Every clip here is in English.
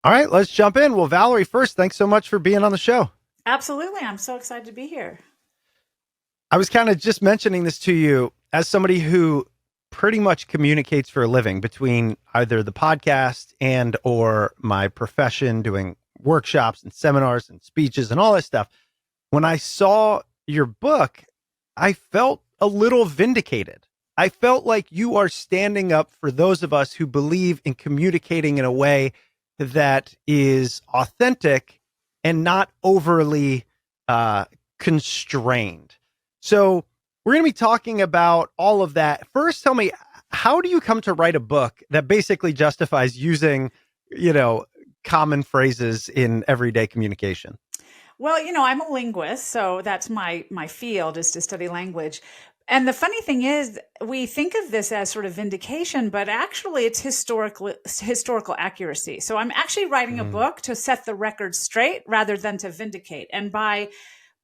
All right, let's jump in. Well, Valerie, first, thanks so much for being on the show. Absolutely. I'm so excited to be here. I was kind of just mentioning this to you as somebody who pretty much communicates for a living between either the podcast and or my profession doing workshops and seminars and speeches and all this stuff. When I saw your book, I felt a little vindicated. I felt like you are standing up for those of us who believe in communicating in a way that is authentic and not overly uh, constrained. So, we're going to be talking about all of that. First, tell me, how do you come to write a book that basically justifies using, you know, common phrases in everyday communication? Well, I'm a linguist, so that's my field is to study language. And the funny thing is, we think of this as sort of vindication, but actually it's historical accuracy. So I'm actually writing a Mm, book to set the record straight rather than to vindicate. And by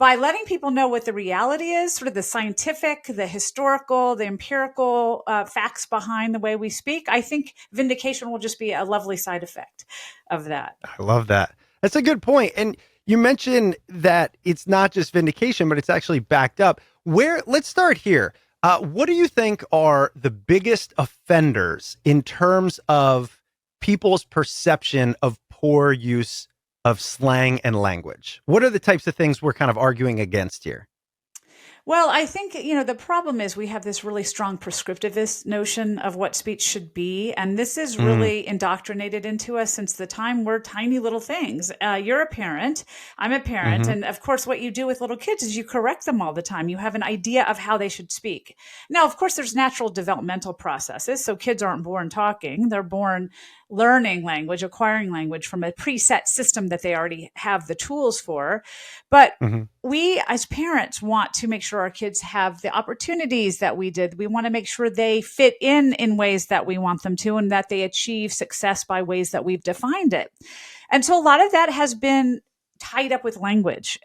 letting people know what the reality is, sort of the scientific, the historical, the empirical facts behind the way we speak, I think vindication will just be a lovely side effect of that. I love that. That's a good point. And you mentioned that it's not just vindication, but it's actually backed up. Let's start here. What do you think are the biggest offenders in terms of people's perception of poor use of slang and language? What are the types of things we're kind of arguing against here? Well, I think, the problem is we have this really strong prescriptivist notion of what speech should be. And this is Mm, really indoctrinated into us since the time we're tiny little things. You're a parent. I'm a parent. hmm And of course, what you do with little kids is you correct them all the time. You have an idea of how they should speak. Now, of course, there's natural developmental processes. So kids aren't born talking, they're born learning language, acquiring language from a preset system that they already have the tools for. But hmm we as parents want to make sure our kids have the opportunities that we did. We want to make sure they fit in ways that we want them to and that they achieve success by ways that we've defined it. And so a lot of that has been tied up with language,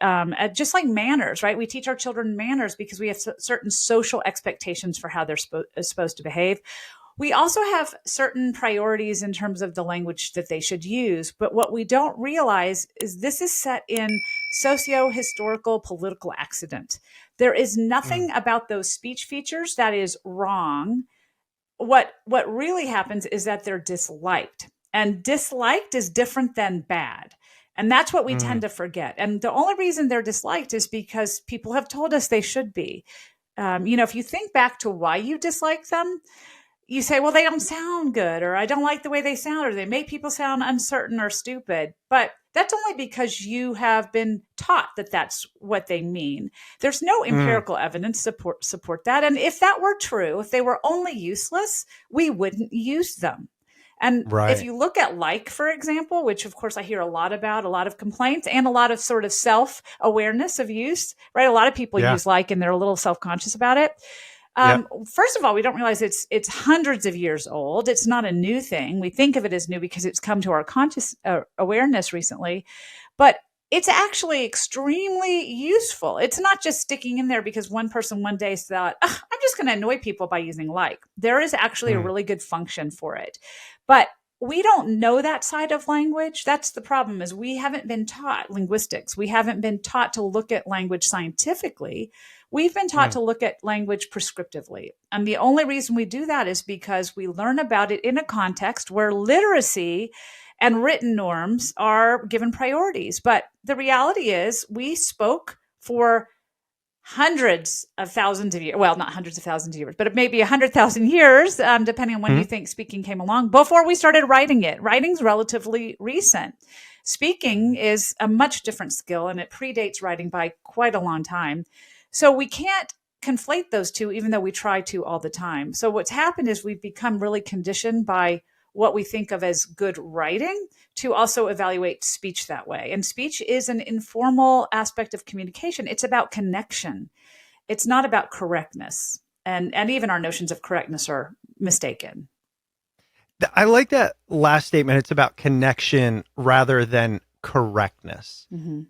just like manners, right? We teach our children manners because we have certain social expectations for how they're supposed to behave. We also have certain priorities in terms of the language that they should use. But what we don't realize is this is set in socio historical political accident. There is mm, nothing about those speech features that is wrong. What really happens is that they're disliked. And disliked is different than bad. And that's what we tend mm, to forget. And the only reason they're disliked is because people have told us they should be. If you think back to why you dislike them, you say, well, they don't sound good, or I don't like the way they sound, or they make people sound uncertain or stupid. But that's only because you have been taught that that's what they mean. There's no mm. empirical evidence support that. And if that were true, if they were only useless, we wouldn't use them. And if Right. you look at like, for example, which of course I hear a lot about, a lot of complaints and a lot of sort of self awareness of use, right? A lot of people Yeah. use like and they're a little self conscious about it. Yep. First of all, we don't realize it's hundreds of years old. It's not a new thing. We think of it as new because it's come to our conscious awareness recently, but it's actually extremely useful. It's not just sticking in there because one person one day thought, I'm just going to annoy people by using like. There is actually a Mm, really good function for it. But we don't know that side of language. That's the problem is we haven't been taught linguistics. We haven't been taught to look at language scientifically. We've been taught mm. to look at language prescriptively. And the only reason we do that is because we learn about it in a context where literacy and written norms are given priorities. But the reality is, we spoke for hundreds of thousands of years. Well, not hundreds of thousands of years, but maybe 100,000 years, depending on when you Mhm. think speaking came along, before we started writing it. Writing's relatively recent. Speaking is a much different skill and it predates writing by quite a long time. So we can't conflate those two, even though we try to all the time. So what's happened is we've become really conditioned by what we think of as good writing to also evaluate speech that way. And speech is an informal aspect of communication. It's about connection. It's not about correctness. And even our notions of correctness are mistaken. I like that last statement. It's about connection rather than correctness. Mm-hmm.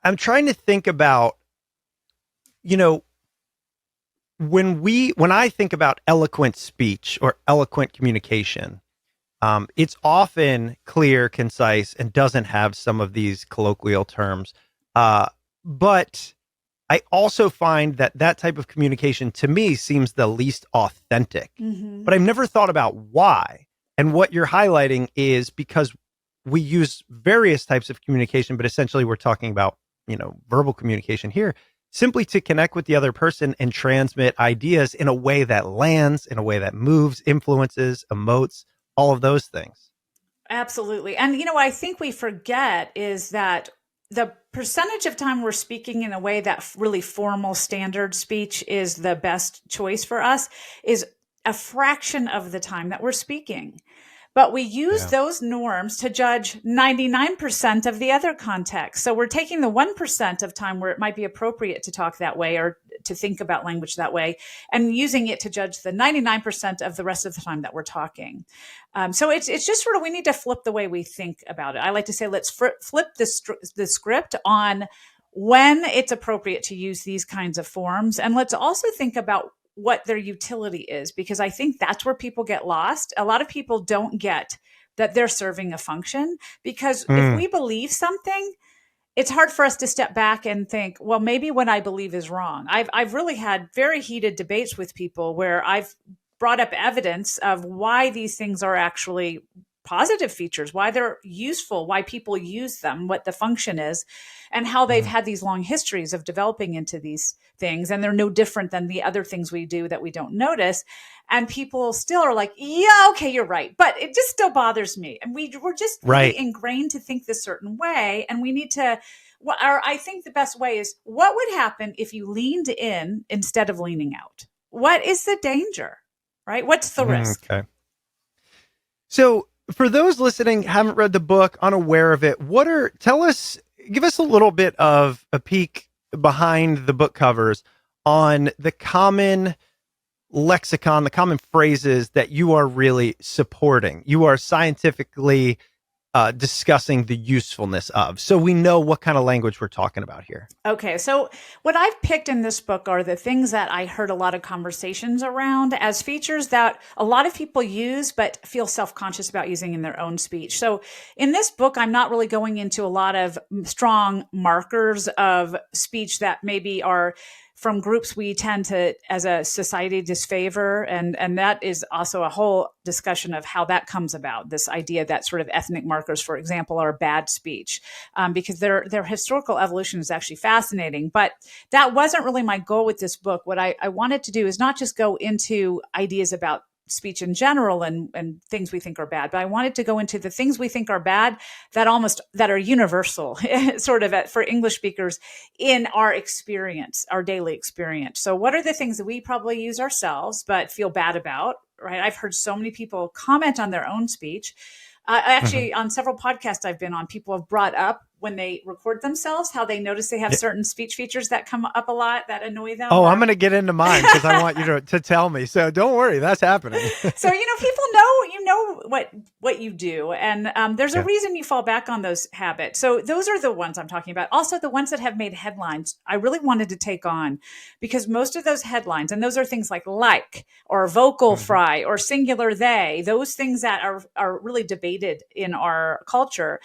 I'm trying to think about, you know, when I think about eloquent speech or eloquent communication, It's often clear, concise, and doesn't have some of these colloquial terms. But I also find that that type of communication to me seems the least authentic. Mm-hmm. But I've never thought about why. And what you're highlighting is because we use various types of communication, but essentially we're talking about, verbal communication here, simply to connect with the other person and transmit ideas in a way that lands, in a way that moves, influences, emotes, all of those things. Absolutely. And what I think we forget is that the percentage of time we're speaking in a way that really formal standard speech is the best choice for us is a fraction of the time that we're speaking. But we use those norms to judge 99% of the other contexts. So we're taking the 1% of time where it might be appropriate to talk that way or to think about language that way and using it to judge the 99% of the rest of the time that we're talking. So it's just sort of, we need to flip the way we think about it. I like to say, let's flip the script on when it's appropriate to use these kinds of forms. And let's also think about what their utility is, because I think that's where people get lost. A lot of people don't get that they're serving a function, because if we believe something, it's hard for us to step back and think, well, maybe what I believe is wrong. I've really had very heated debates with people where I've brought up evidence of why these things are actually positive features, why they're useful, why people use them, what the function is, and how they've had these long histories of developing into these things. And they're no different than the other things we do that we don't notice. And people still are like, yeah, okay, you're right. But it just still bothers me. And we're just really ingrained to think this certain way. And we need to, I think the best way is, what would happen if you leaned in instead of leaning out? What is the danger, right? What's the risk? Okay. So for those listening, haven't read the book, unaware of it, give us a little bit of a peek behind the book covers on the common lexicon, the common phrases that you are really supporting. You are scientifically discussing the usefulness of, so we know what kind of language we're talking about here. Okay, so what I've picked in this book are the things that I heard a lot of conversations around as features that a lot of people use but feel self-conscious about using in their own speech. So in this book, I'm not really going into a lot of strong markers of speech that maybe are from groups we tend to, as a society, disfavor. And that is also a whole discussion of how that comes about, this idea that sort of ethnic markers, for example, are bad speech, because their historical evolution is actually fascinating. But that wasn't really my goal with this book. What I wanted to do is not just go into ideas about speech in general and things we think are bad, but I wanted to go into the things we think are bad that are universal sort of for English speakers in our experience, our daily experience. So what are the things that we probably use ourselves but feel bad about, right? I've heard so many people comment on their own speech. Actually, on several podcasts I've been on, people have brought up when they record themselves, how they notice they have certain speech features that come up a lot that annoy them. Oh, I'm going to get into mine because I want you to tell me. So don't worry, that's happening. So, people know what you do. And there's a reason you fall back on those habits. So those are the ones I'm talking about. Also, the ones that have made headlines, I really wanted to take on, because most of those headlines, and those are things like or vocal fry or singular they, those things that are really debated in our culture.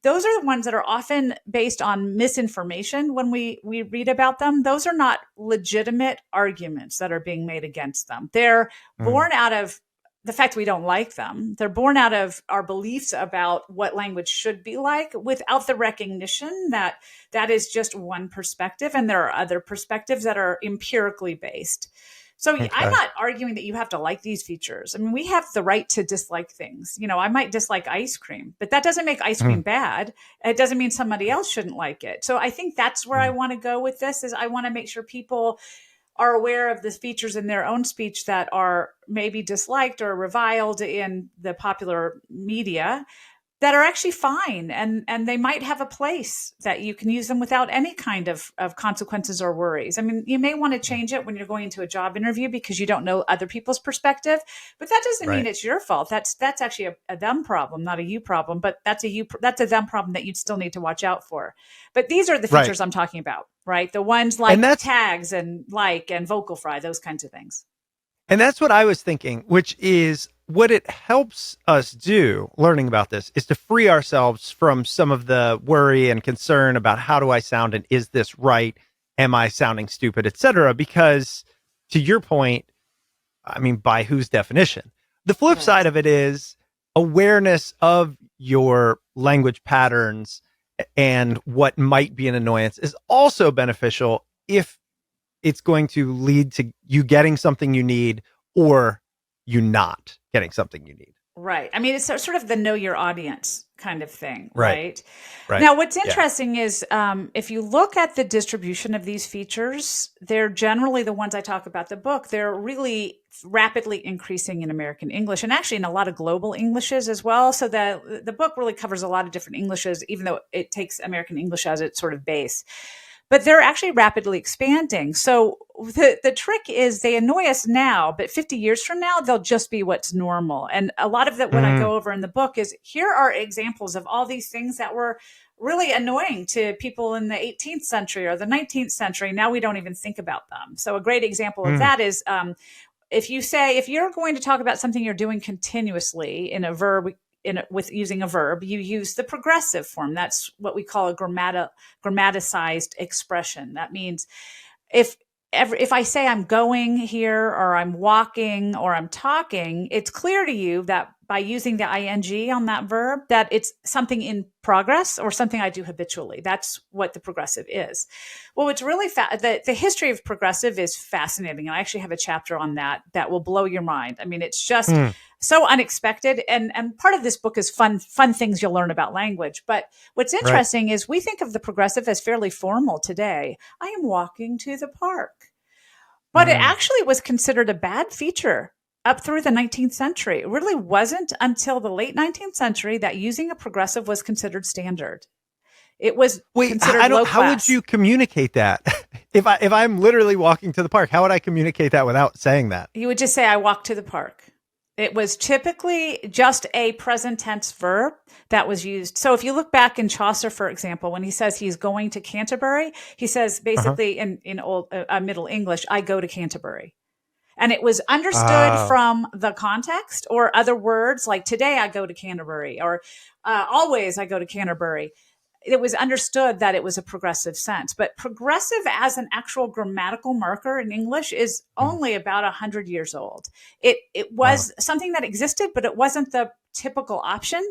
Those are the ones that are often based on misinformation when we read about them. Those are not legitimate arguments that are being made against them. They're born out of the fact we don't like them. They're born out of our beliefs about what language should be like, without the recognition that that is just one perspective and there are other perspectives that are empirically based. So I'm not arguing that you have to like these features. I mean, we have the right to dislike things. I might dislike ice cream, but that doesn't make ice cream bad. It doesn't mean somebody else shouldn't like it. So I think that's where I want to go with this, is I want to make sure people are aware of the features in their own speech that are maybe disliked or reviled in the popular media, that are actually fine. And they might have a place that you can use them without any kind of consequences or worries. I mean, you may want to change it when you're going into a job interview because you don't know other people's perspective, but that doesn't mean it's your fault. That's actually a them problem, not a you problem, but that's a them problem that you'd still need to watch out for. But these are the features I'm talking about, right? The ones like tags and vocal fry, those kinds of things. And that's what I was thinking, which is what it helps us do learning about this is to free ourselves from some of the worry and concern about how do I sound and is this right? Am I sounding stupid, etc. Because to your point, I mean, by whose definition? The flip Right. side of it is awareness of your language patterns and what might be an annoyance is also beneficial if it's going to lead to you getting something you need or you not getting something you need. Right. I mean, it's sort of the know your audience kind of thing, Right. right? Right. Now, what's Yeah. interesting is if you look at the distribution of these features, they're generally the ones I talk about in the book. They're really rapidly increasing in American English and actually in a lot of global Englishes as well. So the book really covers a lot of different Englishes, even though it takes American English as its sort of base. But they're actually rapidly expanding. So the trick is they annoy us now, but 50 years from now, they'll just be what's normal. And a lot of that, what I Mm, go over in the book is here are examples of all these things that were really annoying to people in the 18th century or the 19th century. Now we don't even think about them. So a great example of mm, that is if you're going to talk about something you're doing continuously in a verb, with using a verb, you use the progressive form. That's what we call a grammaticized expression. That means if if I say I'm going here or I'm walking or I'm talking, it's clear to you that by using the ing on that verb that it's something in progress or something I do habitually. That's what the progressive is. Well, it's really the history of progressive is fascinating. And I actually have a chapter on that that will blow your mind. I mean, it's just mm. so unexpected. And part of this book is fun things you'll learn about language. But what's Right. interesting is we think of the progressive as fairly formal today. I am walking to the park. But it Mm. actually was considered a bad feature up through the 19th century. It really wasn't until the late 19th century that using a progressive was considered standard. It was Wait, considered I don't low how would class. you communicate that? If I'm literally walking to the park, how would I communicate that without saying that? You would just say, I walked to the park. It was typically just a present tense verb that was used. So if you look back in Chaucer, for example, when he says he's going to Canterbury, he says Uh-huh. basically in old Middle English, I go to Canterbury. And it was understood Oh. from the context or other words like today I go to Canterbury or always I go to Canterbury. It was understood that it was a progressive sense, but progressive as an actual grammatical marker in English is Mm. only about 100 years old. It Wow. was something that existed, but it wasn't the typical option.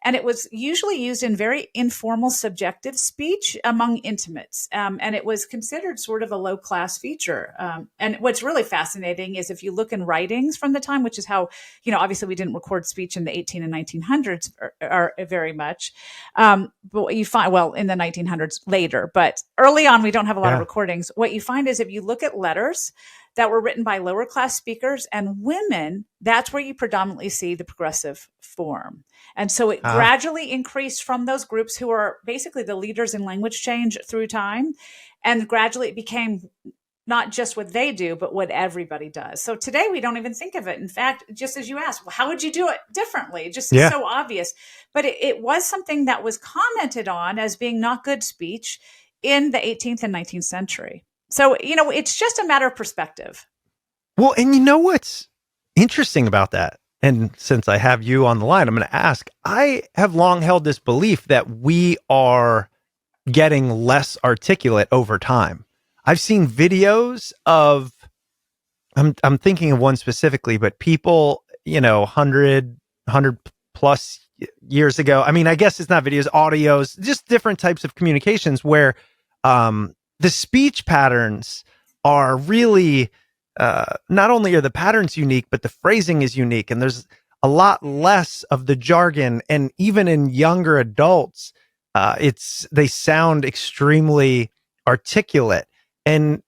And it was usually used in very informal, subjective speech among intimates. And it was considered sort of a low class feature. And what's really fascinating is if you look in writings from the time, which is how, obviously we didn't record speech in the 18 and 1900s or very much. But what you find, well, in the 1900s later, but early on, we don't have a lot of Yeah. recordings. What you find is if you look at letters that were written by lower class speakers and women, that's where you predominantly see the progressive form. And so it Uh-huh. gradually increased from those groups who are basically the leaders in language change through time. And gradually it became not just what they do, but what everybody does. So today we don't even think of it. In fact, just as you asked, well, how would you do it differently? It just is Yeah. so obvious. But it was something that was commented on as being not good speech in the 18th and 19th century. So, it's just a matter of perspective. Well, and you know what's interesting about that? And since I have you on the line, I'm going to ask. I have long held this belief that we are getting less articulate over time. I've seen videos of I'm thinking of one specifically, but people, 100 plus years ago. I mean, I guess it's not videos, audios, just different types of communications where the speech patterns are really not only are the patterns unique, but the phrasing is unique, and there's a lot less of the jargon. And even in younger adults, they sound extremely articulate, and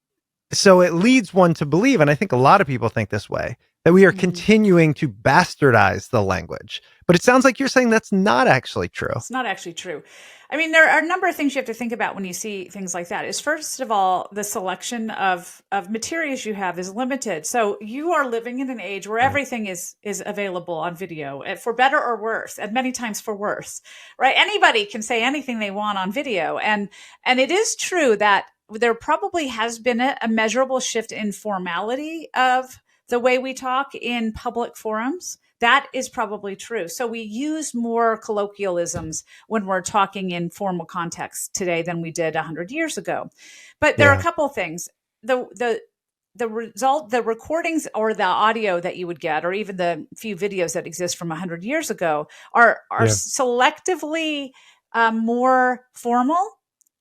so it leads one to believe, and I think a lot of people think this way, that we are Mhm. continuing to bastardize the language. But it sounds like you're saying that's not actually true. It's not actually true. I mean, there are a number of things you have to think about when you see things like that. Is first of all, the selection of materials you have is limited. So you are living in an age where Right. everything is available on video, for better or worse, and many times for worse. Right? Anybody can say anything they want on video, and it is true that there probably has been a measurable shift in formality of the way we talk in public forums. That is probably true. So we use more colloquialisms when we're talking in formal context today than we did 100 years ago. But there are a couple of things. The result, the recordings or the audio that you would get, or even the few videos that exist from 100 years ago, are selectively more formal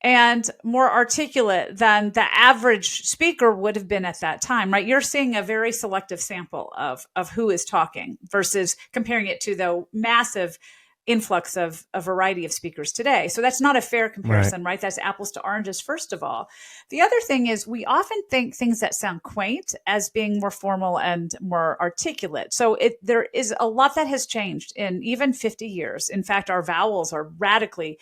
and more articulate than the average speaker would have been at that time, right? You're seeing a very selective sample of who is talking versus comparing it to the massive influx of a variety of speakers today. So that's not a fair comparison, right? That's apples to oranges, first of all. The other thing is we often think things that sound quaint as being more formal and more articulate. So there is a lot that has changed in even 50 years. In fact, our vowels are radically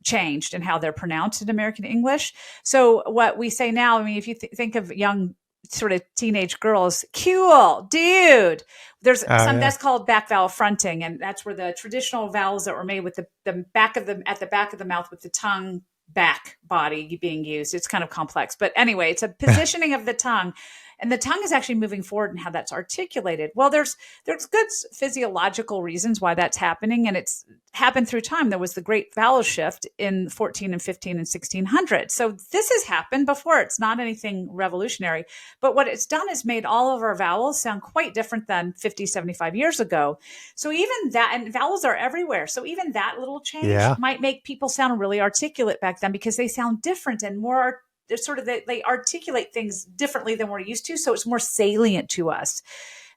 changed in how they're pronounced in American English. So what we say now, I mean, if you think of young sort of teenage girls, cool, dude, there's that's called back vowel fronting. And that's where the traditional vowels that were made with the back of the, at the back of the mouth with the tongue back body being used. It's kind of complex, but anyway, it's a positioning of the tongue. And the tongue is actually moving forward in how that's articulated. Well, there's good physiological reasons why that's happening, and it's happened through time. There was the great vowel shift in 14 and 15 and 1600. So this has happened before. It's not anything revolutionary. But what it's done is made all of our vowels sound quite different than 50, 75 years ago. So even that, and vowels are everywhere. So even that little change might make people sound really articulate back then because they sound different and more they're sort of, they articulate things differently than we're used to. So it's more salient to us.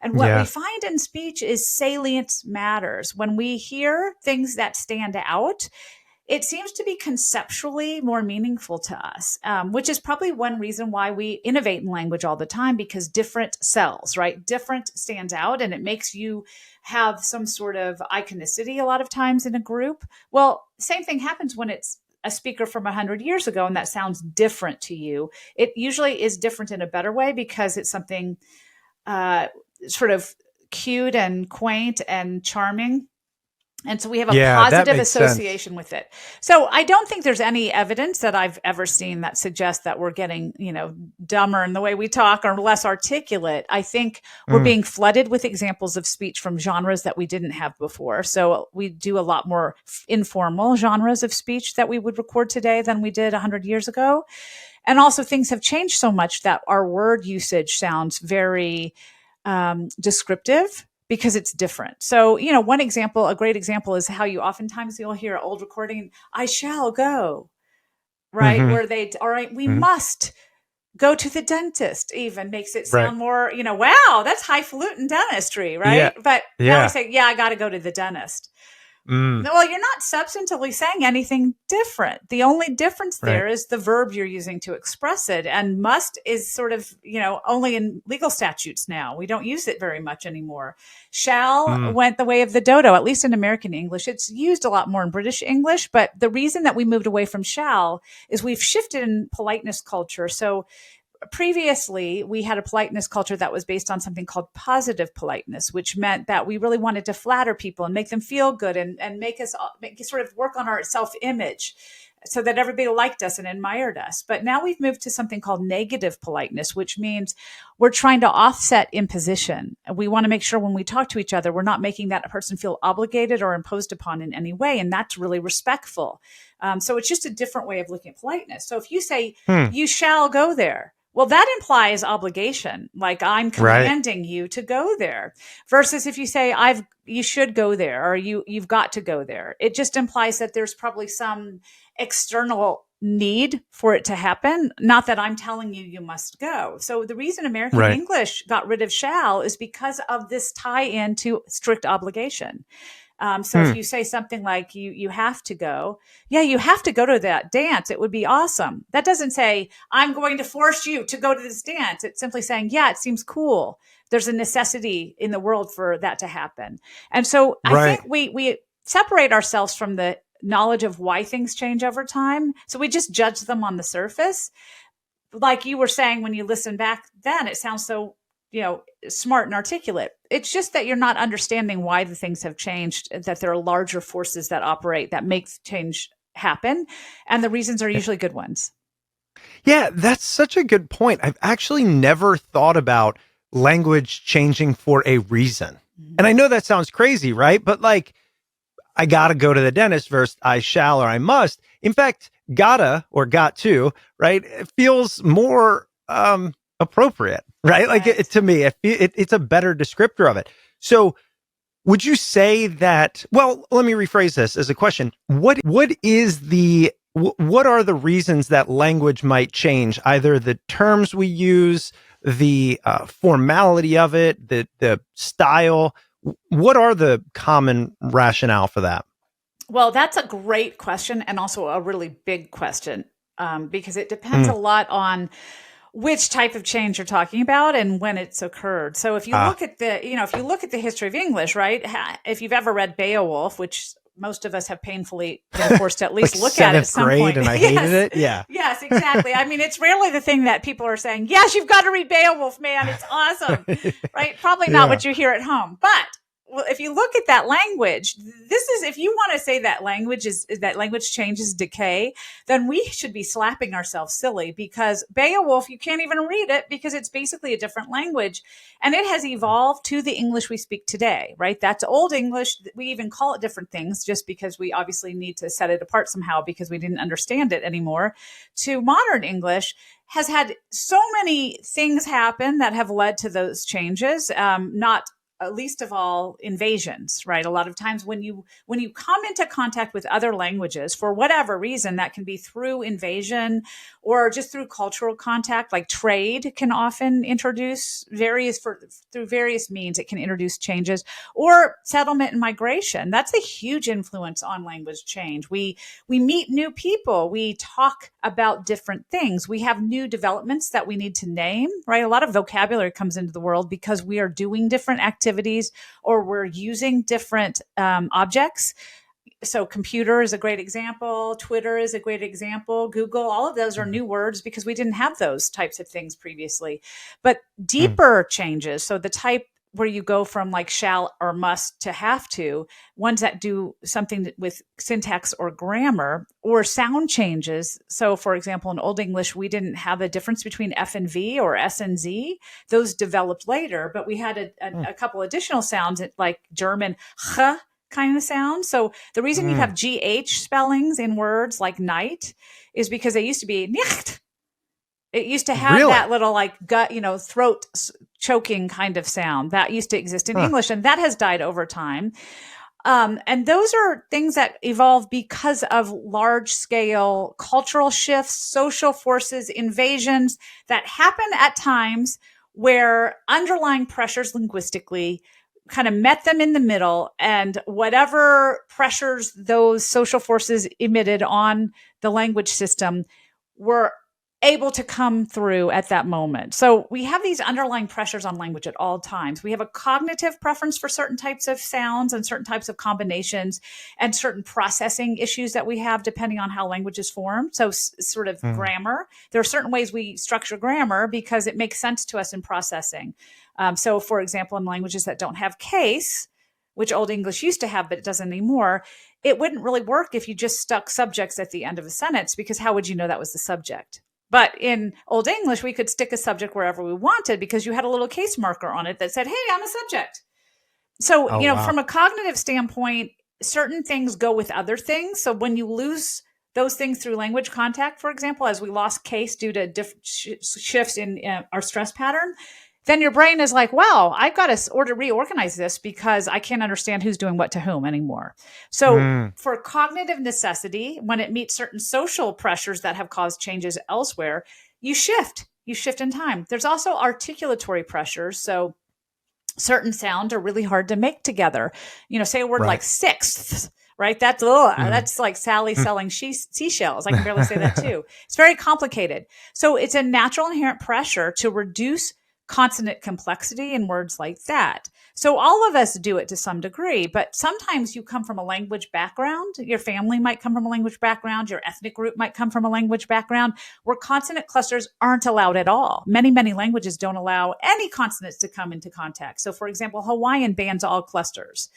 And what we find in speech is salience matters. When we hear things that stand out, it seems to be conceptually more meaningful to us, which is probably one reason why we innovate in language all the time, because different sells, right? Different stands out, and it makes you have some sort of iconicity a lot of times in a group. Well, same thing happens when it's a speaker from 100 years ago and that sounds different to you. It usually is different in a better way because it's something sort of cute and quaint and charming. And so we have a positive association with it. So I don't think there's any evidence that I've ever seen that suggests that we're getting, dumber in the way we talk or less articulate. I think we're being flooded with examples of speech from genres that we didn't have before. So we do a lot more informal genres of speech that we would record today than we did 100 years ago. And also things have changed so much that our word usage sounds very descriptive, because it's different. So, a great example is how you'll hear an old recording, I shall go, right? Mm-hmm. Where all right, we must go to the dentist, even makes it sound more, wow, that's highfalutin dentistry, right? Yeah. But now we say, I got to go to the dentist. Well, you're not substantively saying anything different. The only difference there is the verb you're using to express it. And must is sort of, only in legal statutes now. We don't use it very much anymore. Shall went the way of the dodo, at least in American English. It's used a lot more in British English. But the reason that we moved away from shall is we've shifted in politeness culture. So previously, we had a politeness culture that was based on something called positive politeness, which meant that we really wanted to flatter people and make them feel good and make us sort of work on our self-image so that everybody liked us and admired us. But now we've moved to something called negative politeness, which means we're trying to offset imposition. We want to make sure when we talk to each other, we're not making that person feel obligated or imposed upon in any way. And that's really respectful. So it's just a different way of looking at politeness. So if you say, you shall go there, well, that implies obligation, like I'm commanding you to go there. Versus if you say you should go there, or you've got to go there, it just implies that there's probably some external need for it to happen. Not that I'm telling you must go. So the reason American English got rid of shall is because of this tie in to strict obligation. So if you say something like you have to go, you have to go to that dance. It would be awesome. That doesn't say I'm going to force you to go to this dance. It's simply saying, it seems cool. There's a necessity in the world for that to happen. And so I think we separate ourselves from the knowledge of why things change over time. So we just judge them on the surface. Like you were saying, when you listen back then, it sounds so smart and articulate. It's just that you're not understanding why the things have changed, that there are larger forces that operate that make change happen. And the reasons are usually good ones. Yeah, that's such a good point. I've actually never thought about language changing for a reason. Mm-hmm. And I know that sounds crazy, right? But like, I gotta go to the dentist versus I shall or I must. In fact, gotta or got to, right? It feels more appropriate, right? Like to me, it's a better descriptor of it. So would you say that, well, let me rephrase this as a question. What are the reasons that language might change? Either the terms we use, the formality of it, the style. What are the common rationale for that? Well, that's a great question and also a really big question, because it depends a lot on which type of change you're talking about and when it's occurred. So if you look at the history of English, right? If you've ever read Beowulf, which most of us have painfully been forced to at least like look at it at some point. And I hated it. Yeah. Yes, exactly. I mean, it's rarely the thing that people are saying, yes, you've got to read Beowulf, man. It's awesome, right? Probably not what you hear at home, but well, if you look at that language, if you want to say that language changes decay, then we should be slapping ourselves silly, because Beowulf, you can't even read it because it's basically a different language, and it has evolved to the English we speak today, right? That's Old English. We even call it different things just because we obviously need to set it apart somehow because we didn't understand it anymore. To modern English has had so many things happen that have led to those changes, not least of all invasions, right? A lot of times when you come into contact with other languages for whatever reason, that can be through invasion or just through cultural contact, like trade can often introduce through various means, it can introduce changes, or settlement and migration. That's a huge influence on language change. We meet new people, we talk about different things, we have new developments that we need to name, right? A lot of vocabulary comes into the world because we are doing different activities or we're using different objects. So computer is a great example. Twitter is a great example. Google, all of those are new words because we didn't have those types of things previously. But deeper changes, so the type where you go from like shall or must to have to, ones that do something with syntax or grammar, or sound changes. So for example, in Old English, we didn't have a difference between F and V or S and Z. Those developed later, but we had a couple additional sounds like German ch kind of sound. So the reason you have GH spellings in words like night is because they used to be nicht. It used to have that little like gut, throat choking kind of sound that used to exist in English, and that has died over time. And those are things that evolve because of large scale cultural shifts, social forces, invasions that happen at times where underlying pressures linguistically kind of met them in the middle, and whatever pressures those social forces emitted on the language system were able to come through at that moment. So we have these underlying pressures on language at all times. We have a cognitive preference for certain types of sounds and certain types of combinations and certain processing issues that we have depending on how language is formed. So sort of grammar. There are certain ways we structure grammar because it makes sense to us in processing. So for example, in languages that don't have case, which Old English used to have, but it doesn't anymore, it wouldn't really work if you just stuck subjects at the end of a sentence, because how would you know that was the subject? But in Old English, we could stick a subject wherever we wanted because you had a little case marker on it that said, hey, I'm a subject. So, from a cognitive standpoint, certain things go with other things. So when you lose those things through language contact, for example, as we lost case due to different shifts in our stress pattern, then your brain is like, wow, I've got to reorganize this because I can't understand who's doing what to whom anymore. So for cognitive necessity, when it meets certain social pressures that have caused changes elsewhere, you shift in time. There's also articulatory pressures. So certain sounds are really hard to make together. Say a word like sixth, right? That's like Sally selling seashells. I can barely say that too. It's very complicated. So it's a natural inherent pressure to reduce consonant complexity in words like that. So all of us do it to some degree, but sometimes you come from a language background. Your family might come from a language background. Your ethnic group might come from a language background where consonant clusters aren't allowed at all. Many, many languages don't allow any consonants to come into contact. So for example, Hawaiian bans all clusters.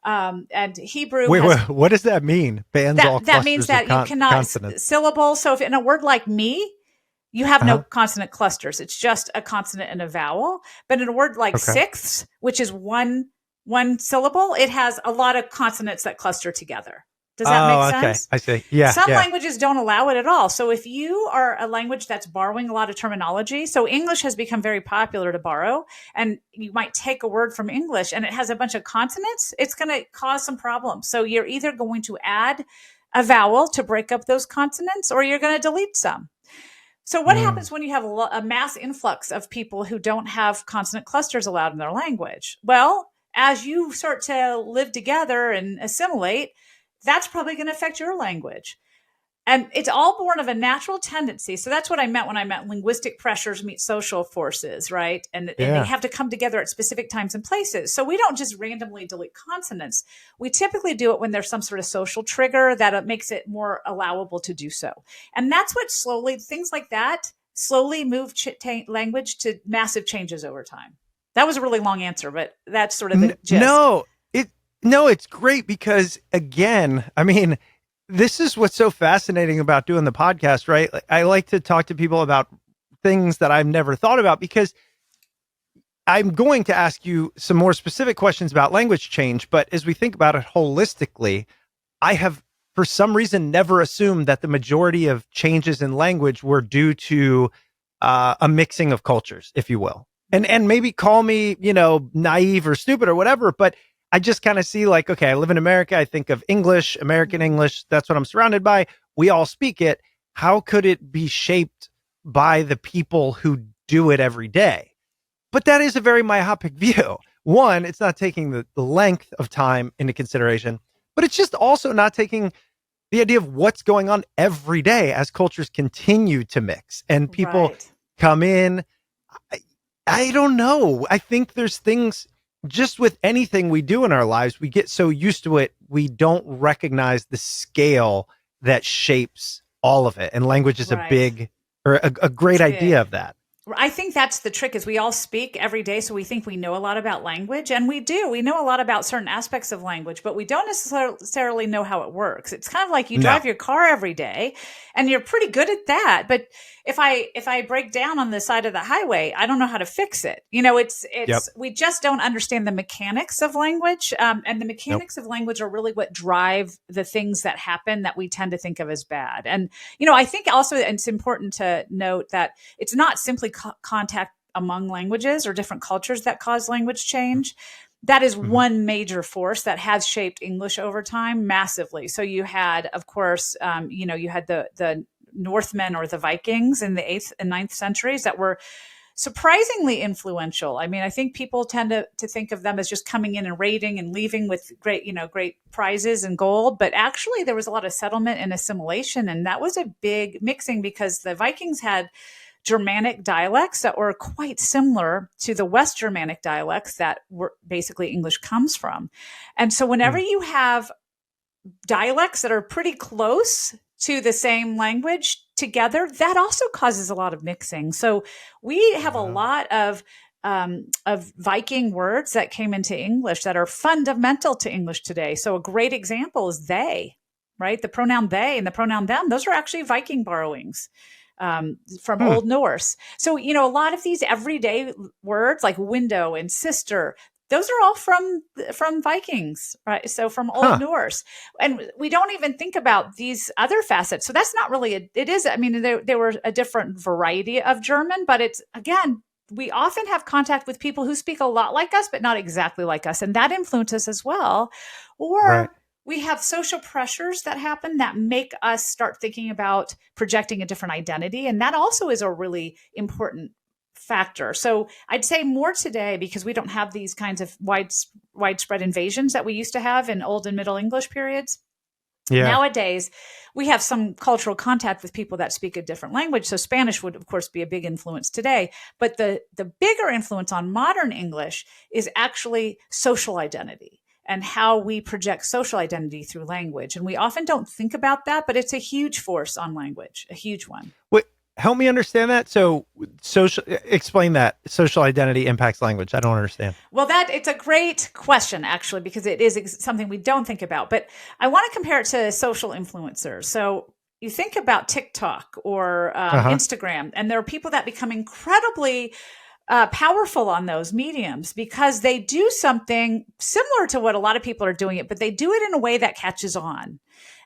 And Hebrew. Wait, what does that mean? Bans all clusters. That means that you cannot consonants. syllables. So if in a word like me, you have no Uh-huh. consonant clusters. It's just a consonant and a vowel. But in a word like Okay. sixths, which is one syllable, it has a lot of consonants that cluster together. Does that make Oh, okay. sense? I see. Yeah, Some yeah. languages don't allow it at all. So if you are a language that's borrowing a lot of terminology, so English has become very popular to borrow, and you might take a word from English and it has a bunch of consonants, it's going to cause some problems. So you're either going to add a vowel to break up those consonants or you're going to delete some. So what Mm. happens when you have a mass influx of people who don't have consonant clusters allowed in their language? Well, as you start to live together and assimilate, that's probably going to affect your language. And it's all born of a natural tendency. So that's what I meant when I meant linguistic pressures meet social forces, right? And they Yeah. have to come together at specific times and places. So we don't just randomly delete consonants. We typically do it when there's some sort of social trigger that makes it more allowable to do so. And that's what slowly, things like that slowly move language to massive changes over time. That was a really long answer, but that's sort of the gist. No, it's great because again, I mean, this is what's so fascinating about doing the podcast, right? Like, I like to talk to people about things that I've never thought about because I'm going to ask you some more specific questions about language change. But as we think about it holistically, I have, for some reason, never assumed that the majority of changes in language were due to a mixing of cultures, if you will. And maybe call me, naive or stupid or whatever, but I just kind of see like, okay, I live in America. I think of English, American English. That's what I'm surrounded by. We all speak it. How could it be shaped by the people who do it every day? But that is a very myopic view. One, it's not taking the length of time into consideration, but it's just also not taking the idea of what's going on every day as cultures continue to mix and people Right. come in. I don't know. I think there's things just with anything we do in our lives, we get so used to it, we don't recognize the scale that shapes all of it. And language is a Right. big or a great It's idea big. of that. I think that's the trick is we all speak every day. So we think we know a lot about language and we do. We know a lot about certain aspects of language, but we don't necessarily know how it works. It's kind of like you No. drive your car every day and you're pretty good at that. But if I break down on the side of the highway, I don't know how to fix it. Yep. We just don't understand the mechanics of language. And the Nope. mechanics of language are really what drive the things that happen that we tend to think of as bad. And, I think also it's important to note that it's not simply contact among languages or different cultures that cause language change. That is Mm-hmm. one major force that has shaped English over time massively. So you had, of course, you had the Northmen or the Vikings in the 8th and 9th centuries that were surprisingly influential. I mean, I think people tend to think of them as just coming in and raiding and leaving with great prizes and gold. But actually, there was a lot of settlement and assimilation. And that was a big mixing because the Vikings had Germanic dialects that were quite similar to the West Germanic dialects that were basically English comes from. And so whenever you have dialects that are pretty close to the same language together, that also causes a lot of mixing. So we have a Wow. lot of Viking words that came into English that are fundamental to English today. So a great example is they, right? The pronoun they and the pronoun them, those are actually Viking borrowings from Hmm. Old Norse. So, a lot of these everyday words like window and sister, those are all from Vikings, right? So from Old Huh. Norse, and we don't even think about these other facets. So that's not really it is. I mean, there were a different variety of German, but it's again. We often have contact with people who speak a lot like us, but not exactly like us. And that influences us as well. Right. Or we have social pressures that happen that make us start thinking about projecting a different identity. And that also is a really important factor. So I'd say more today because we don't have these kinds of widespread invasions that we used to have in Old and Middle English periods. Yeah. Nowadays, we have some cultural contact with people that speak a different language. So Spanish would, of course, be a big influence today. But the bigger influence on modern English is actually social identity and how we project social identity through language. And we often don't think about that, but it's a huge force on language, a huge one. Wait, help me understand that. So, explain that social identity impacts language. I don't understand. Well, it's a great question, actually, because it is something we don't think about. But I want to compare it to social influencers. So, you think about TikTok or Uh-huh. Instagram, and there are people that become incredibly powerful on those mediums because they do something similar to what a lot of people are doing it, but they do it in a way that catches on.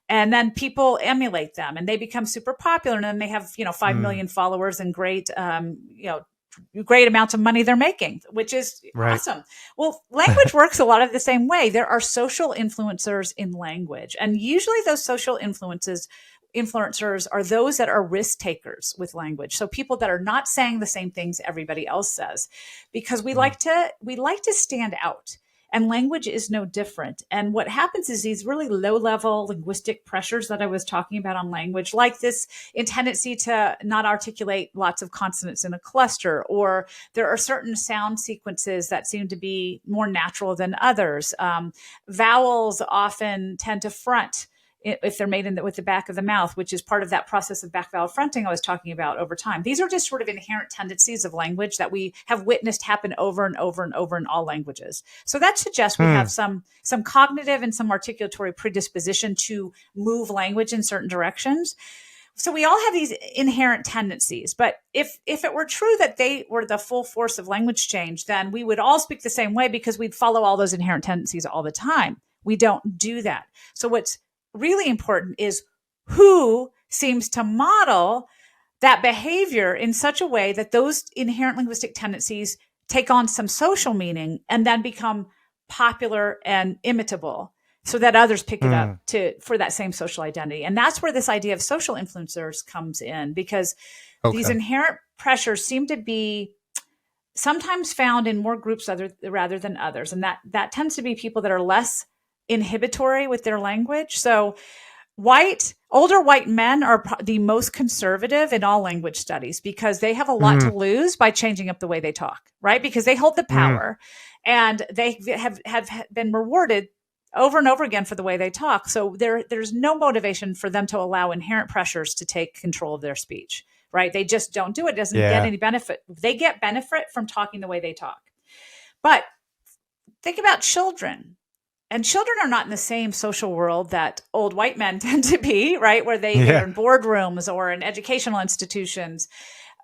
And then people emulate them and they become super popular. And then they have, 5 Mm, million followers and great amounts of money they're making, which is right. awesome. Well, language works a lot of the same way. There are social influencers in language, and usually those social influencers are those that are risk takers with language. So people that are not saying the same things everybody else says, because Mm, we like to stand out. And language is no different. And what happens is these really low level linguistic pressures that I was talking about on language, like this tendency to not articulate lots of consonants in a cluster, or there are certain sound sequences that seem to be more natural than others. Vowels often tend to front if they're made with the back of the mouth, which is part of that process of back vowel fronting I was talking about over time. These are just sort of inherent tendencies of language that we have witnessed happen over and over and over in all languages. So that suggests we have mm, some cognitive and some articulatory predisposition to move language in certain directions. So we all have these inherent tendencies, but if it were true that they were the full force of language change, then we would all speak the same way because we'd follow all those inherent tendencies all the time. We don't do that. So what's really important is who seems to model that behavior in such a way that those inherent linguistic tendencies take on some social meaning and then become popular and imitable so that others pick it up mm. for that same social identity. And that's where this idea of social influencers comes in, because these Okay. inherent pressures seem to be sometimes found in more groups rather than others. And that tends to be people that are less inhibitory with their language. So older white men are the most conservative in all language studies because they have a lot to Mm, lose by changing up the way they talk, right? Because they hold the mm, power and they have been rewarded over and over again for the way they talk. So there's no motivation for them to allow inherent pressures to take control of their speech, right? They just don't do it. It doesn't get yeah. any benefit. They get benefit from talking the way they talk. But think about children. And children are not in the same social world that old white men tend to be, right? Where they're Yeah. in boardrooms or in educational institutions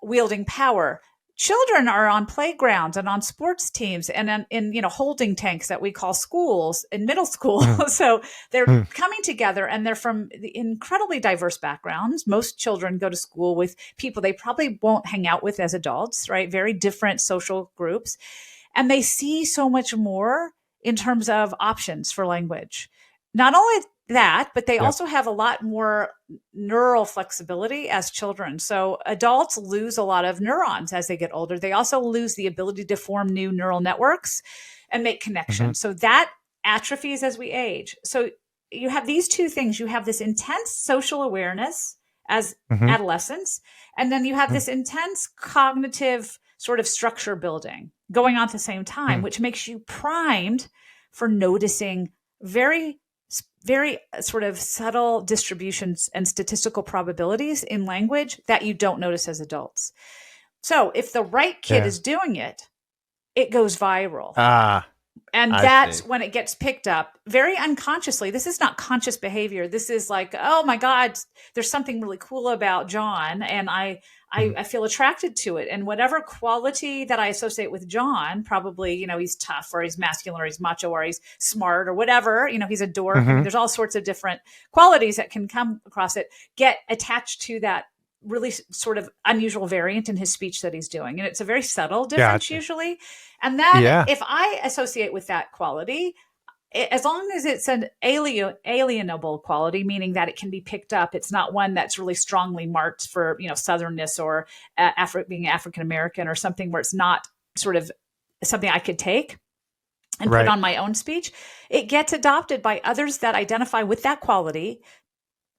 wielding power. Children are on playgrounds and on sports teams and in holding tanks that we call schools in middle school. Mm, So they're mm, coming together and they're from incredibly diverse backgrounds. Most children go to school with people they probably won't hang out with as adults, right? Very different social groups. And they see so much more in terms of options for language. Not only that, but they yep. also have a lot more neural flexibility as children. So adults lose a lot of neurons as they get older. They also lose the ability to form new neural networks and make Hmm. connections. So that atrophies as we age. So you have these two things. You have this intense social awareness as Hmm. adolescents, and then you have this intense cognitive sort of structure building going on at the same time, Mm, which makes you primed for noticing very, very sort of subtle distributions and statistical probabilities in language that you don't notice as adults. So if the right kid yeah. is doing it, it goes viral. Ah, And I see. that's when it gets picked up very unconsciously. This is not conscious behavior. This is like, oh my God, there's something really cool about John. And Mm, I feel attracted to it. And whatever quality that I associate with John, probably, he's tough or he's masculine or he's macho or he's smart or whatever, he's a dork. I mean, hmm. there's all sorts of different qualities that can come across it, get attached to that really sort of unusual variant in his speech that he's doing. And it's a very subtle difference Gotcha. usually. And then Yeah. if I associate with that quality, as long as it's an alienable quality, meaning that it can be picked up, it's not one that's really strongly marked for, southernness or being African American or something where it's not sort of something I could take and put Right. on my own speech. It gets adopted by others that identify with that quality.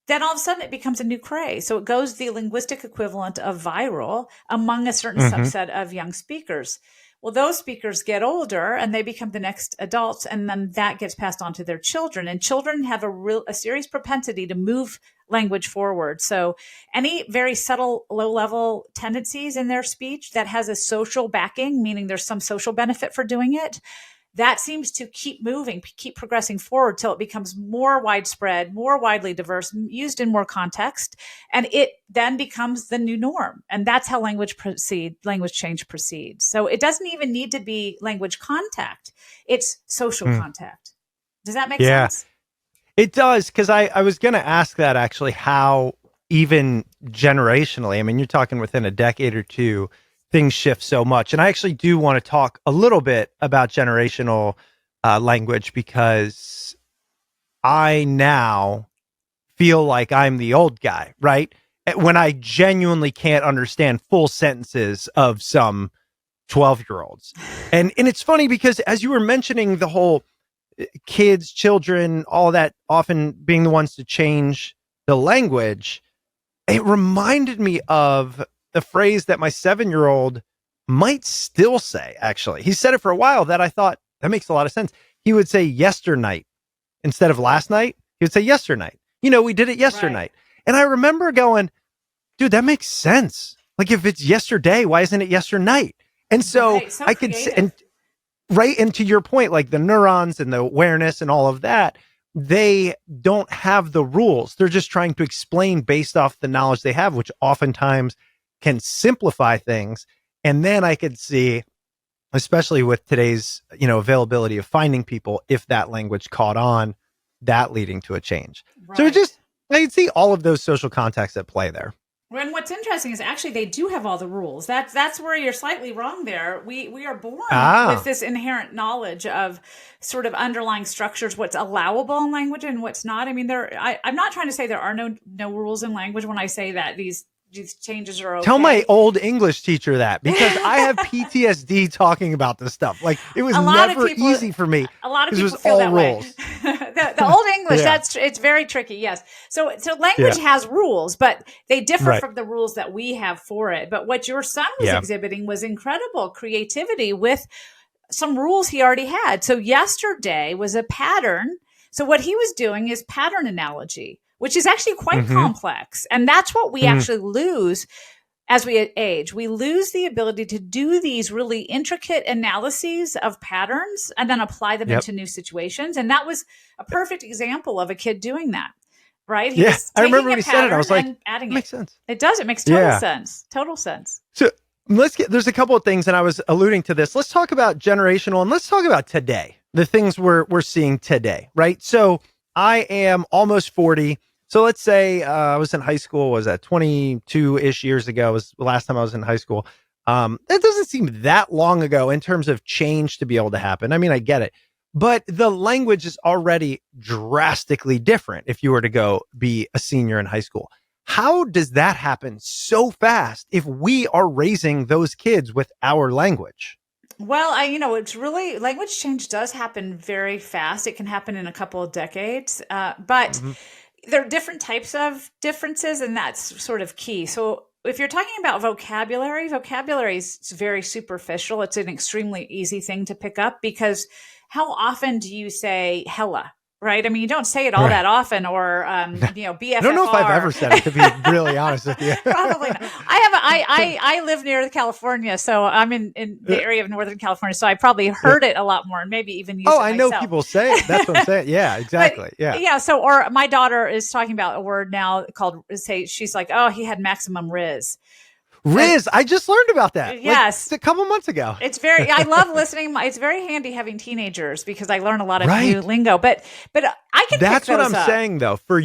Then all of a sudden it becomes a new craze. So it goes the linguistic equivalent of viral among a certain Hmm. subset of young speakers. Well, those speakers get older and they become the next adults, and then that gets passed on to their children. And children have a serious propensity to move language forward. So any very subtle, low-level tendencies in their speech that has a social backing, meaning there's some social benefit for doing it, that seems to keep moving, keep progressing forward till it becomes more widespread, more widely diverse, used in more context. And it then becomes the new norm. And that's how language change proceeds. So it doesn't even need to be language contact. It's social contact. Does that make Yeah, sense? it does. Cause I was going to ask that actually, how even generationally, I mean, you're talking within a decade or two, things shift so much. And I actually do want to talk a little bit about generational language, because I now feel like I'm the old guy, right? When I genuinely can't understand full sentences of some 12-year-olds. And it's funny because as you were mentioning the whole kids, children, all that often being the ones to change the language, it reminded me of the phrase that my 7-year-old might still say, actually. He said it for a while that I thought that makes a lot of sense. He would say yesternight instead of last night. He would say yesternight. We did it yesternight. Right. And I remember going, dude, that makes sense. Like if it's yesterday, why isn't it yesternight? And so, Right. So I could say, creative. right, and to your point, like the neurons and the awareness and all of that, they don't have the rules. They're just trying to explain based off the knowledge they have, which oftentimes can simplify things. And then I could see, especially with today's, availability of finding people, if that language caught on, that leading to a change. So Right. I can see all of those social contexts at play there. And what's interesting is actually they do have all the rules. That's where you're slightly wrong there. We are born with Ah, this inherent knowledge of sort of underlying structures, what's allowable in language and what's not. I mean, I'm not trying to say there are no rules in language when I say that these changes are tell my okay. old English teacher that, because I have PTSD talking about this stuff. Like it was A lot of never people, easy for me a lot of because it was people feel all that way. rules. The old English, Yeah. it's very tricky. Yes. So Yeah. language has rules, but they differ Right. from the rules that we have for it. But what your son was Yeah. exhibiting was incredible creativity with some rules he already had. So yesterday was a pattern. So what he was doing is pattern analogy, which is actually quite Mm-hmm. complex. And that's what we Mm-hmm. actually lose as we age. We lose the ability to do these really intricate analyses of patterns and then apply them Yep. into new situations. And that was a perfect example of a kid doing that, right? He Yeah. was I remember taking when a he said it, I pattern was like, and adding that it. makes sense. It does. It makes total Yeah. sense. Total sense. So there's a couple of things, and I was alluding to this. Let's talk about generational, and let's talk about today, the things we're seeing today, right? So I am almost 40. So let's say I was in high school, was that 22-ish years ago was the last time I was in high school. That doesn't seem that long ago in terms of change to be able to happen. I mean, I get it, but the language is already drastically different if you were to go be a senior in high school. How does that happen so fast if we are raising those kids with our language? Well, it's really language change does happen very fast. It can happen in a couple of decades, but Mm-hmm. there are different types of differences, and that's sort of key. So, if you're talking about vocabulary is very superficial. It's an extremely easy thing to pick up because how often do you say hella? Right? I mean, you don't say it all Right. that often, or I don't know if I've ever said it, to be really honest with you. Probably not. I live near California, so I'm in the area of Northern California, so I probably heard it a lot more and maybe even used Oh, it I know myself. people say it. That's what I'm saying. Yeah, But exactly. Yeah. yeah, so or my daughter is talking about a word now called say she's like, oh, he had maximum riz. And Riz, I just learned about that like yes, a couple months ago. I love listening. It's very handy having teenagers because I learn a lot of new Right. lingo. But I can pick That's what those I'm up. saying though, for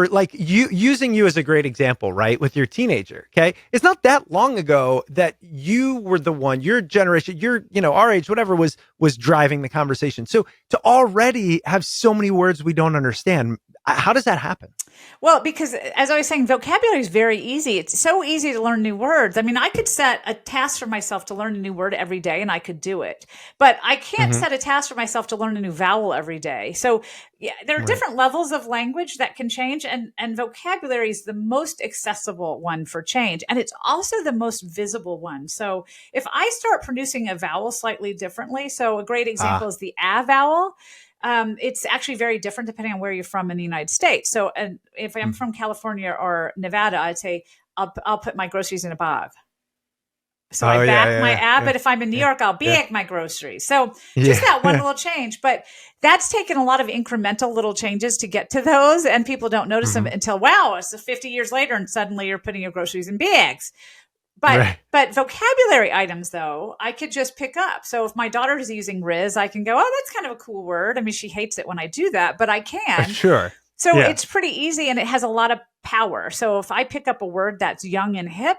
like you using you as a great example, right? With your teenager. Okay. It's not that long ago that you were the one, your generation, our age, whatever was driving the conversation. So to already have so many words we don't understand, how does that happen? Well, because as I was saying, vocabulary is very easy. It's so easy to learn new words. I mean, I could set a task for myself to learn a new word every day and I could do it. But I can't Mm-hmm. set a task for myself to learn a new vowel every day. So yeah, there are Right. different levels of language that can change, and vocabulary is the most accessible one for change. And it's also the most visible one. So if I start producing a vowel slightly differently, so a great example Ah. is the a vowel. It's actually very different depending on where you're from in the United States. So, and if I'm Mhm. from California or Nevada, I'd say I'll put my groceries in a bag. So I Oh yeah, back my yeah, ab, yeah, but if I'm in New yeah, York, I'll yeah, back my groceries. So just yeah, that one yeah. little change, but that's taken a lot of incremental little changes to get to those. And people don't notice them Hmm. until, wow, it's 50 years later and suddenly you're putting your groceries in bags. But Right. but vocabulary items though, I could just pick up. So if my daughter is using Riz, I can go, oh, that's kind of a cool word. I mean, she hates it when I do that, but I can. Sure. So Yeah. it's pretty easy and it has a lot of power. So if I pick up a word that's young and hip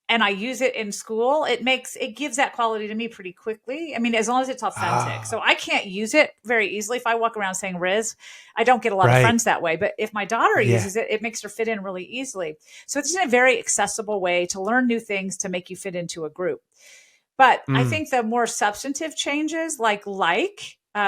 and I use it in school, it gives that quality to me pretty quickly. I mean, as long as it's authentic. So Ah, I can't use it very easily. If I walk around saying Riz, I don't get a lot of right. friends that way. But if my daughter Yeah. uses it, it makes her fit in really easily. So it's a very accessible way to learn new things to make you fit into a group. But I Mm. think the more substantive changes,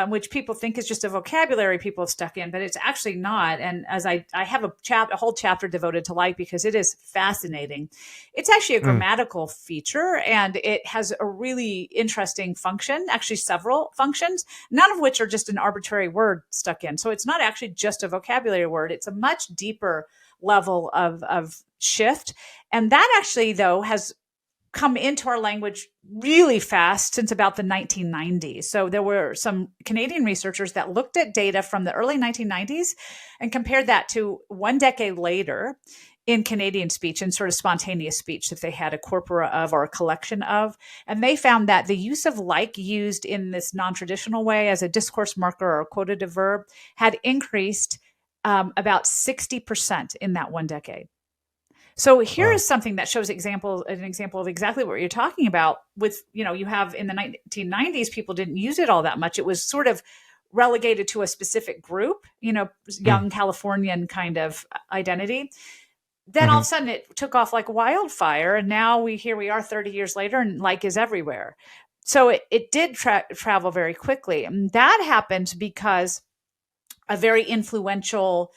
which people think is just a vocabulary people have stuck in, but it's actually not. And as I have a whole chapter devoted to like because it is fascinating. It's actually a Mm. grammatical feature, and it has a really interesting function. Actually, several functions, none of which are just an arbitrary word stuck in. So it's not actually just a vocabulary word. It's a much deeper level of shift, and that actually though has come into our language really fast since about the 1990s. So there were some Canadian researchers that looked at data from the early 1990s and compared that to one decade later in Canadian speech and sort of spontaneous speech that they had a corpora of or a collection of. And they found that the use of like used in this non-traditional way as a discourse marker or a quotative verb had increased about 60% in that one decade. So here Wow. is something that shows an example of exactly what you're talking about with, you have in the 1990s, people didn't use it all that much. It was sort of relegated to a specific group, Mm. young Californian kind of identity. Then all of Hmm. a sudden it took off like wildfire. And now we are 30 years later and like is everywhere. So it did travel very quickly. And that happened because a very influential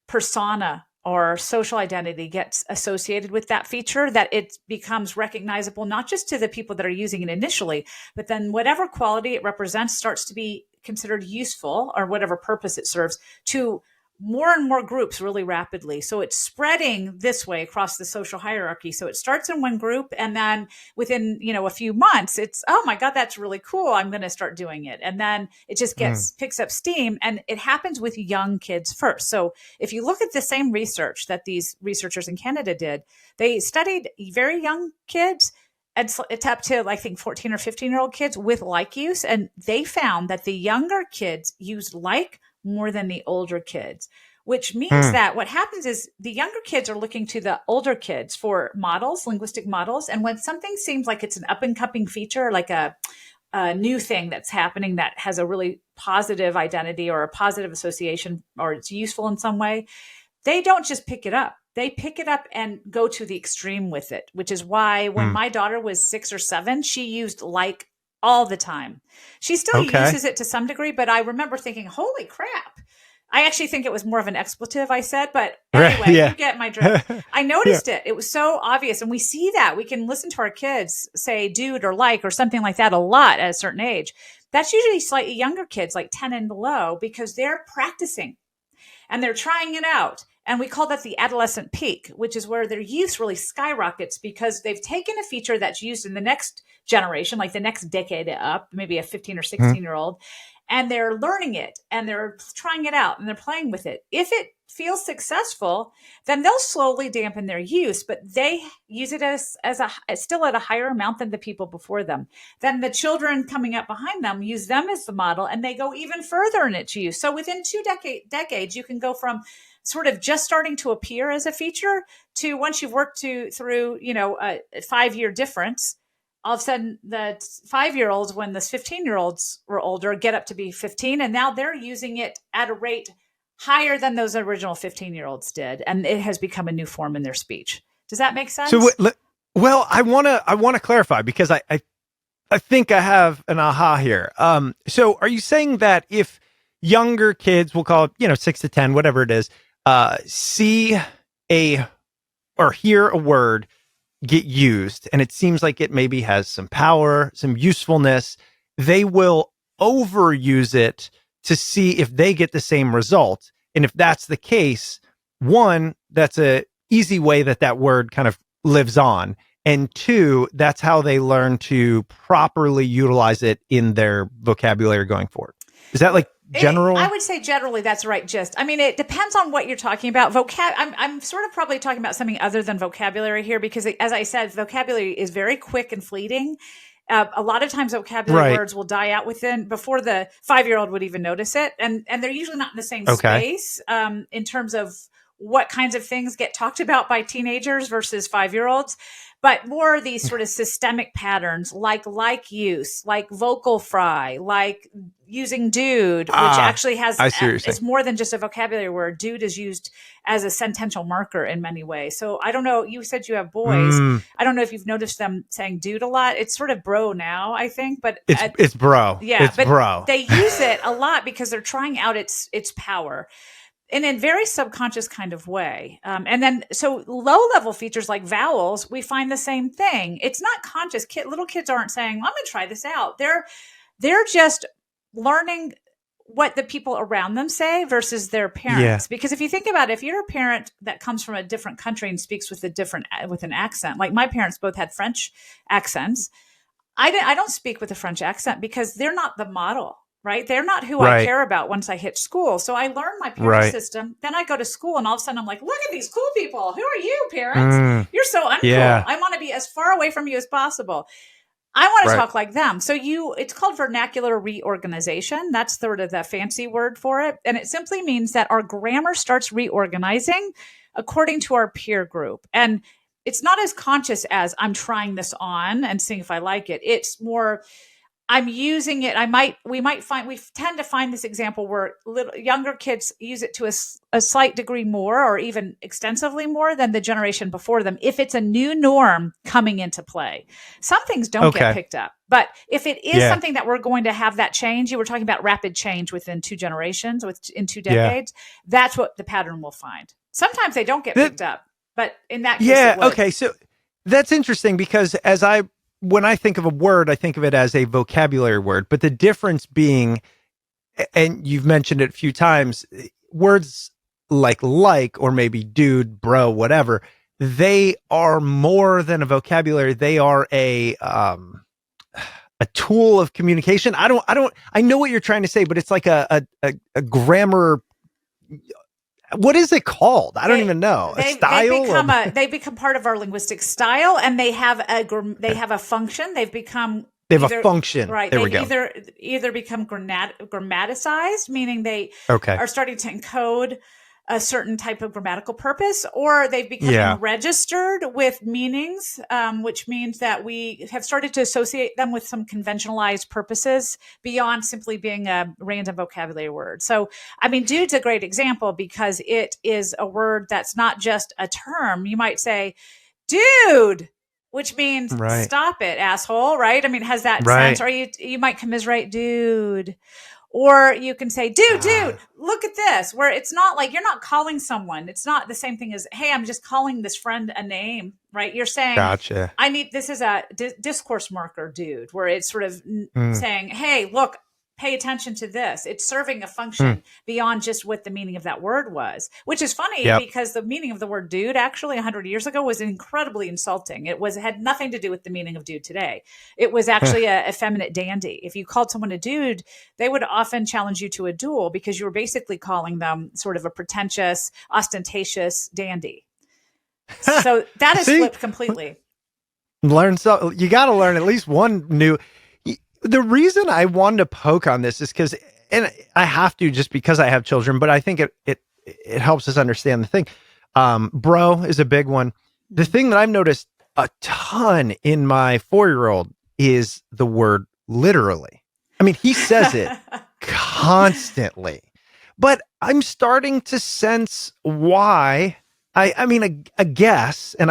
persona or social identity gets associated with that feature, that it becomes recognizable not just to the people that are using it initially, but then whatever quality it represents starts to be considered useful or whatever purpose it serves to more and more groups really rapidly. So it's spreading this way across the social hierarchy. So it starts in one group and then within, a few months, it's, oh my God, that's really cool. I'm going to start doing it. And then it just Mm. picks up steam, and it happens with young kids first. So if you look at the same research that these researchers in Canada did, they studied very young kids. It's up to, I think, 14 or 15-year-old kids with like use. And they found that the younger kids used like more than the older kids, which means Mm. that what happens is the younger kids are looking to the older kids for models, linguistic models. And when something seems like it's an up and coming feature, like a new thing that's happening that has a really positive identity or a positive association, or it's useful in some way, they don't just pick it up. They pick it up and go to the extreme with it, which is why when Mm. my daughter was 6 or 7, she used like all the time. She still Okay. uses it to some degree, but I remember thinking, holy crap. I actually think it was more of an expletive I said, but Right. anyway, Yeah. you get my drift. I Yeah. noticed it. It was so obvious. And we see that. We can listen to our kids say dude or like or something like that a lot at a certain age. That's usually slightly younger kids, like 10 and below, because they're practicing and they're trying it out. And we call that the adolescent peak, which is where their use really skyrockets because they've taken a feature that's used in the next generation, like the next decade up, maybe a 15 or Mm. 16-year-old, and they're learning it and they're trying it out and they're playing with it. If it feels successful, then they'll slowly dampen their use, but they use it as still at a higher amount than the people before them. Then the children coming up behind them use them as the model and they go even further in its use. So within two decades, you can go from sort of just starting to appear as a feature to once you've worked through, a 5-year difference, all of a sudden the 5-year-olds, when the 15-year-olds were older, get up to be 15. And now they're using it at a rate higher than those original 15-year-olds did. And it has become a new form in their speech. Does that make So, sense? well, I want to clarify because I think I have an aha here. So are you saying that if younger kids, we'll call it, 6 to 10, whatever it is, see a or hear a word get used and it seems like it maybe has some power, some usefulness, they will overuse it to see if they get the same result. And if that's the case, one, that's a easy way that word kind of lives on. And two, that's how they learn to properly utilize it in their vocabulary going forward. Is that like general? I would say generally that's right. Just, I mean, it depends on what you're talking about. I'm sort of probably talking about something other than vocabulary here because, as I said, vocabulary is very quick and fleeting. A lot of times vocabulary words will die out before the 5-year-old would even notice it. And they're usually not in the same space in terms of what kinds of things get talked about by teenagers versus 5-year-olds. But more these sort of systemic patterns like use, like vocal fry, like using dude, which actually is more than just a vocabulary word. Dude is used as a sentential marker in many ways. So I don't know, you said you have boys. I don't know if you've noticed them saying dude a lot. It's sort of bro now, I think, but it's bro. Yeah, it's but bro. They use it a lot because they're trying out its power in a very subconscious kind of way. And then, so low-level features like vowels, we find the same thing. It's not conscious. Little kids aren't saying, well, I'm going to try this out. They're just learning what the people around them say versus their parents. Because if you think about it, if you're a parent that comes from a different country and speaks with an accent, like my parents both had French accents, I don't speak with a French accent because they're not the model. Right? They're not who I care about once I hit school. So I learn my parent system. Then I go to school and all of a sudden I'm like, look at these cool people. Who are you, parents? You're so uncool. Yeah. I want to be as far away from you as possible. I want to talk like them. So it's called vernacular reorganization. That's sort of the fancy word for it. And it simply means that our grammar starts reorganizing according to our peer group. And it's not as conscious as I'm trying this on and seeing if I like it. It's more, I'm using it. We tend to find this example where younger kids use it to a slight degree more or even extensively more than the generation before them. If it's a new norm coming into play, some things don't get picked up. But if it is something that we're going to have that change, you were talking about rapid change within 2 generations, in 2 decades. That's what the pattern will find. Sometimes they don't get picked up, but in that case, it would. Okay. So that's interesting because when I think of a word, I think of it as a vocabulary word, but the difference being, and you've mentioned it a few times, words like or maybe dude, bro, whatever, they are more than a vocabulary. They are a tool of communication. I know what you're trying to say, but it's like a grammar. What is it called? I don't even know. A style? They become part of our linguistic style, and they have a function. They have a function. Right. There we go. Either become grammaticized, meaning they are starting to encode a certain type of grammatical purpose, or they've become registered with meanings, which means that we have started to associate them with some conventionalized purposes beyond simply being a random vocabulary word. So, I mean, dude's a great example because it is a word that's not just a term. You might say, dude, which means stop it, asshole, right? I mean, has that sense? Or you might commiserate, dude. Or you can say, dude, look at this, where it's not like you're not calling someone. It's not the same thing as, hey, I'm just calling this friend a name, right? You're saying, gotcha. This is a discourse marker, dude, where it's sort of saying, hey, look, pay attention to this. It's serving a function beyond just what the meaning of that word was, which is funny because the meaning of the word dude actually 100 years ago was incredibly insulting. It had nothing to do with the meaning of dude today. It was actually a effeminate dandy. If you called someone a dude, they would often challenge you to a duel because you were basically calling them sort of a pretentious, ostentatious dandy. So that has flipped completely. You got to learn at least one new. The reason I wanted to poke on this is because, and I have to just because I have children, but I think it helps us understand the thing. Bro is a big one. The thing that I've noticed a ton in my 4-year-old is the word literally. I mean, he says it constantly, but I'm starting to sense why. I mean, a guess, and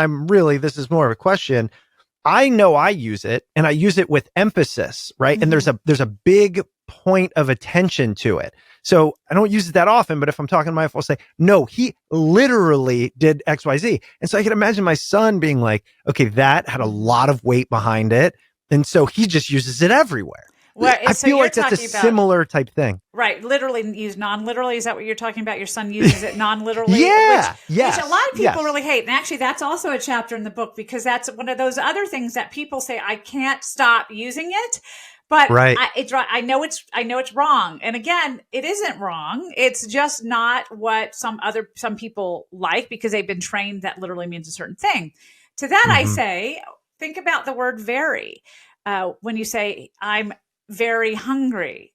this is more of a question. I know I use it and I use it with emphasis, right? Mm-hmm. And there's a big point of attention to it. So I don't use it that often, but if I'm talking to my wife, I'll say, no, he literally did X, Y, Z. And so I can imagine my son being like, okay, that had a lot of weight behind it. And so he just uses it everywhere. I So feel you're like that's a talking about, similar type thing. right, literally use non-literally. Is that what you're talking about? Your son uses it non-literally, Yeah. which a lot of people Yes. really hate. And actually, that's also a chapter in the book because that's one of those other things that people say, I can't stop using it. But Right. I know it's wrong. And again, it isn't wrong. It's just not what some people like because they've been trained that literally means a certain thing. To that, I Mm-hmm. say, think about the word very. When you say, I'm very hungry,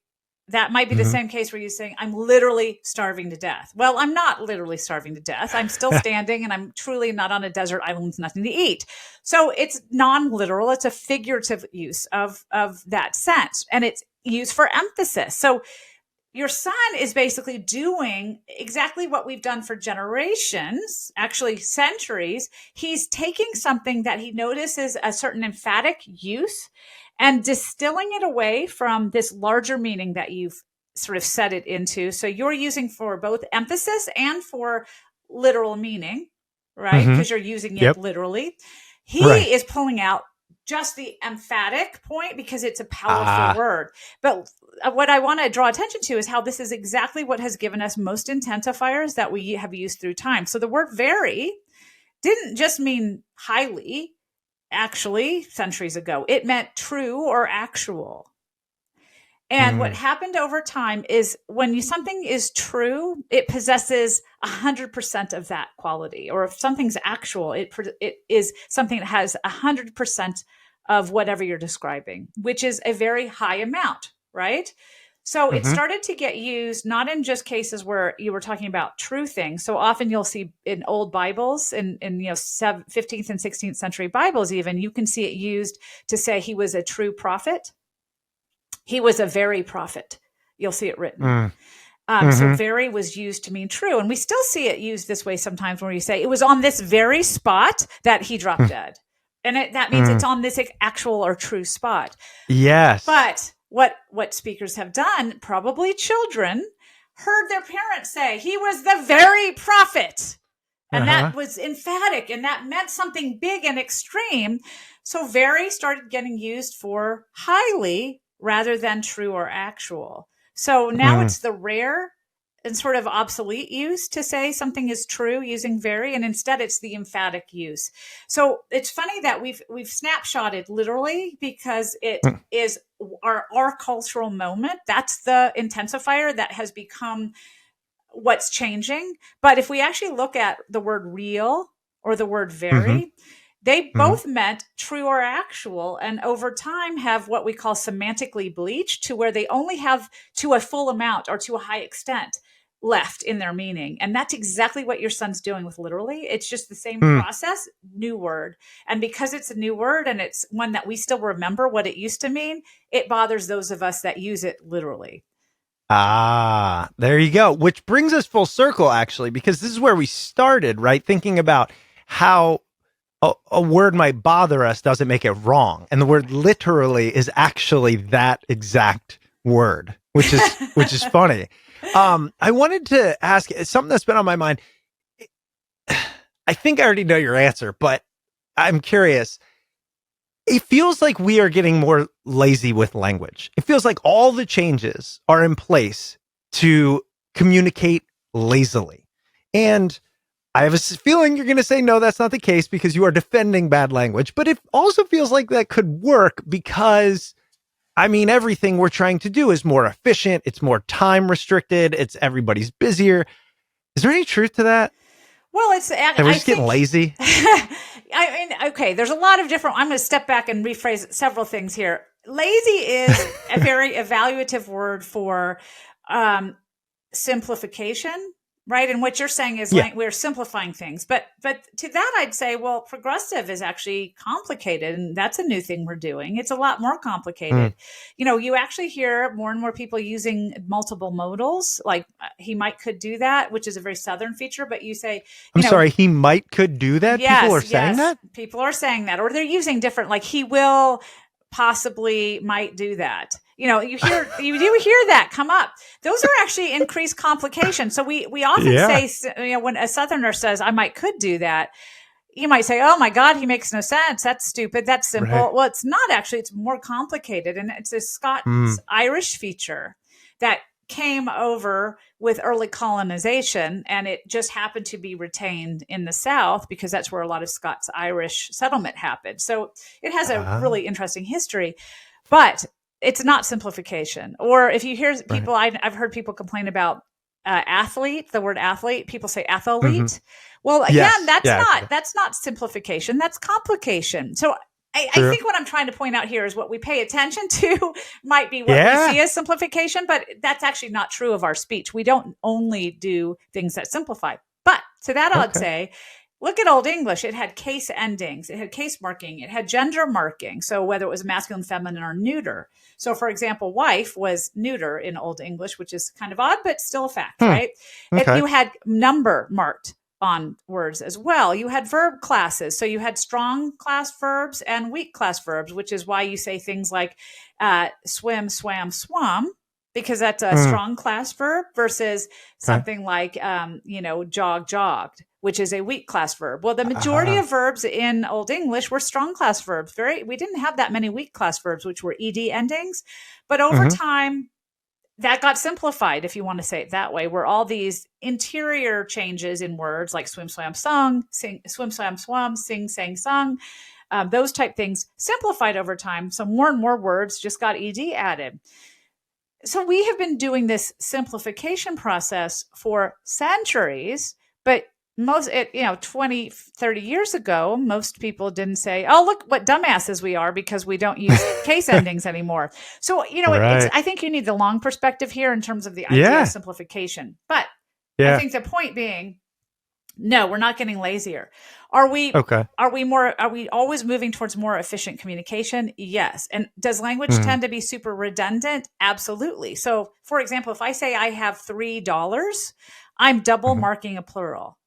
that might be the Mm-hmm. same case where you're saying, I'm literally starving to death. Well, I'm not literally starving to death. I'm still standing and I'm truly not on a desert island with nothing to eat. So it's non-literal. It's a figurative use of that sense. And it's used for emphasis. So your son is basically doing exactly what we've done for generations, actually centuries. He's taking something that he notices a certain emphatic use and distilling it away from this larger meaning that you've sort of set it into. So you're using for both emphasis and for literal meaning, right? Mm-hmm. Because you're using it Yep. literally. He Right. is pulling out just the emphatic point because it's a powerful word. But what I want to draw attention to is how this is exactly what has given us most intensifiers that we have used through time. So the word very didn't just mean highly, actually, centuries ago. It meant true or actual. And what happened over time is when something is true, it possesses 100% of that quality. Or if something's actual, it is something that has 100% of whatever you're describing, which is a very high amount, right? So it Mm-hmm. started to get used not in just cases where you were talking about true things. So often you'll see in old Bibles, in 15th and 16th century Bibles, even you can see it used to say he was a true prophet. He was a very prophet. You'll see it written. So very was used to mean true. And we still see it used this way sometimes when you say it was on this very spot that he dropped dead. And that means it's on this actual or true spot. Yes. But what speakers have done, probably children, heard their parents say he was the very prophet. And that was emphatic and that meant something big and extreme. So very started getting used for highly rather than true or actual. So now it's the rare and sort of obsolete use to say something is true using very, and instead it's the emphatic use. So it's funny that we've snapshotted literally because it is our cultural moment. That's the intensifier that has become what's changing. But if we actually look at the word real or the word very, they both meant true or actual, and over time have what we call semantically bleached to where they only have to a full amount or to a high extent left in their meaning. And that's exactly what your son's doing with literally. It's just the same process, new word. And because it's a new word and it's one that we still remember what it used to mean, it bothers those of us that use it literally. Ah, there you go. Which brings us full circle, actually, because this is where we started, right? Thinking about how a word might bother us doesn't make it wrong. And the word literally is actually that exact word, which is funny. I wanted to ask something that's been on my mind. I think I already know your answer, but I'm curious. It feels like we are getting more lazy with language. It feels like all the changes are in place to communicate lazily. And I have a feeling you're going to say, no, that's not the case because you are defending bad language. But it also feels like that could work because, I mean, everything we're trying to do is more efficient. It's more time restricted. It's everybody's busier. Is there any truth to that? Well, it's and we're just getting lazy. I mean, okay, there's a lot of different. I'm going to step back and rephrase several things here. Lazy is a very evaluative word for simplification, right? And what you're saying is like we're simplifying things. But to that, I'd say, well, progressive is actually complicated, and that's a new thing we're doing. It's a lot more complicated. You know, you actually hear more and more people using multiple modals. Like he could do that, which is a very Southern feature. But you say, I'm sorry, he could do that. Yes, people are saying that. People are saying that, or they're using different. Like he will, possibly, might do that. You know, you do hear that come up. Those are actually increased complications. So we often say, you know, when a Southerner says, I could do that, you might say, oh my God, he makes no sense. That's stupid. That's Right. simple. Well, it's not actually, it's more complicated. And it's a Mm. Scots-Irish feature that came over with early colonization, and it just happened to be retained in the South because that's where a lot of Scots-Irish settlement happened. So it has a Ah, really interesting history, but it's not simplification. Or if you hear right. people, I've heard people complain about athlete, the word athlete, people say Hmm. athlete. Well, again, Yes. Yeah. I've heard it. that's not simplification, that's complication. So I True. think what I'm trying to point out here is what we pay attention to might be what we Yeah. see as simplification, but that's actually not true of our speech. We don't only do things that simplify. But to that, I'd Okay. say, look at Old English. It had case endings, it had case marking, it had gender marking. So whether it was masculine, feminine, or neuter. So, for example, wife was neuter in Old English, which is kind of odd, but still a fact, Hmm. right? Okay. You had number marked on words as well. You had verb classes. So you had strong class verbs and weak class verbs, which is why you say things like swim, swam, swum, because that's a Mm. strong class verb versus Okay. something like, jog, jogged, which is a weak class verb. Well, the majority Ah. of verbs in Old English were strong class verbs. We didn't have that many weak class verbs, which were ed endings. But over Hmm. time, that got simplified, if you want to say it that way, where all these interior changes in words like swim, swam, sung, sing, swim, swam, swum, sing, sang, sung, those type things simplified over time. So more and more words just got ed added. So we have been doing this simplification process for centuries, but most it 20, 30 years ago, most people didn't say, oh, look what dumbasses we are because we don't use case endings anymore. So it's Right. I think you need the long perspective here in terms of the idea of Yeah. simplification. But I Yeah. think the point being, no, we're not getting lazier. Are we Okay. are we always moving towards more efficient communication? Yes. And does language Mm. tend to be super redundant? Absolutely. So, for example, if I say I have $3, I'm double Hmm. marking a plural.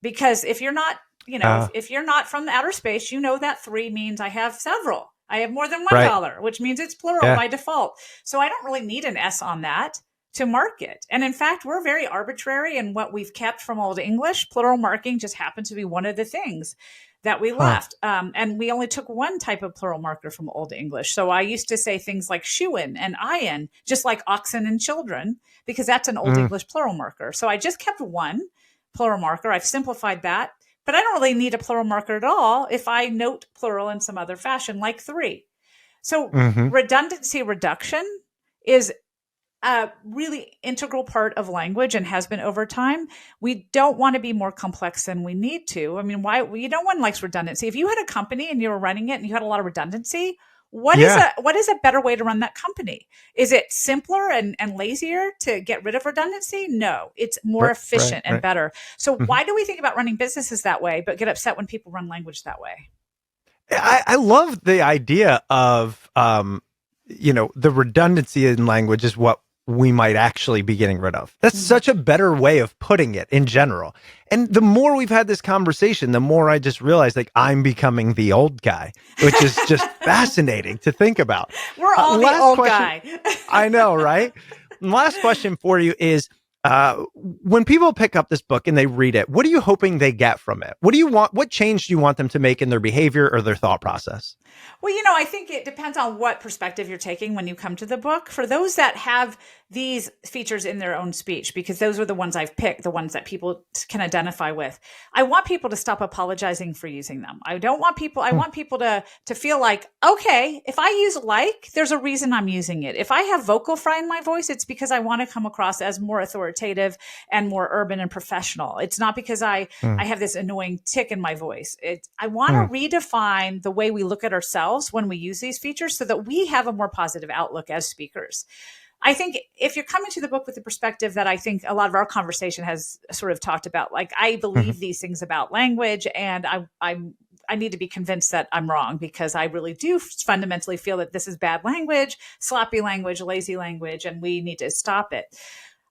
Because if you're not, Ah. if you're not from the outer space, you know that three means I have several. I have more than one Right. dollar, which means it's plural Yeah. by default. So I don't really need an S on that to mark it. And in fact, we're very arbitrary in what we've kept from Old English. Plural marking just happened to be one of the things that we Huh. left. And we only took one type of plural marker from Old English. So I used to say things like shoein and iron, just like oxen and children, because that's an Old Mm. English plural marker. So I just kept one plural marker. I've simplified that, but I don't really need a plural marker at all if I note plural in some other fashion, like three. So Hmm. redundancy reduction is a really integral part of language and has been over time. We don't want to be more complex than we need to. I mean, why? No one likes redundancy. If you had a company and you were running it and you had a lot of redundancy, Yeah. what is a better way to run that company? Is it simpler and lazier to get rid of redundancy? No, it's more Right. Right. efficient and Right. better. So Hmm. why do we think about running businesses that way, but get upset when people run language that way? I love the idea of the redundancy in language is what we might actually be getting rid of. That's Mm-hmm. such a better way of putting it in general. And the more we've had this conversation, the more I just realize like I'm becoming the old guy, which is just fascinating to think about. We're all the Last old question. guy. I know, right? Last question for you is when people pick up this book and they read it, what are you hoping they get from it? What do you want? What change do you want them to make in their behavior or their thought process? Well, I think it depends on what perspective you're taking when you come to the book. For those that have these features in their own speech, because those are the ones I've picked, the ones that people can identify with, I want people to stop apologizing for using them. I Hmm. want people to feel like, okay, if I use like, there's a reason I'm using it. If I have vocal fry in my voice, it's because I want to come across as more authoritative and more urban and professional. It's not because Hmm. I have this annoying tick in my voice. I want Hmm. to redefine the way we look at ourselves when we use these features so that we have a more positive outlook as speakers. I think if you're coming to the book with the perspective that I think a lot of our conversation has sort of talked about, like I Hmm. believe these things about language, and I need to be convinced that I'm wrong because I really do fundamentally feel that this is bad language, sloppy language, lazy language, and we need to stop it.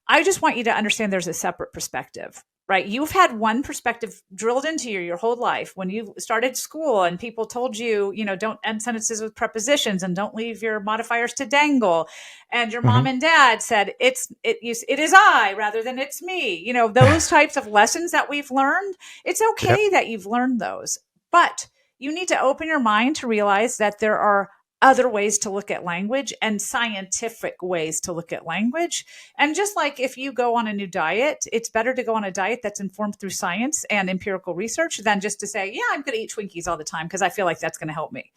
I just want you to understand there's a separate perspective. right? You've had one perspective drilled into you your whole life. When you started school and people told you, don't end sentences with prepositions and don't leave your modifiers to dangle. And your mom and dad said, it is I rather than it's me. Those types of lessons that we've learned. It's okay Yep. that you've learned those, but you need to open your mind to realize that there are other ways to look at language and scientific ways to look at language. And just like if you go on a new diet, it's better to go on a diet that's informed through science and empirical research than just to say, yeah, I'm going to eat Twinkies all the time because I feel like that's going to help me.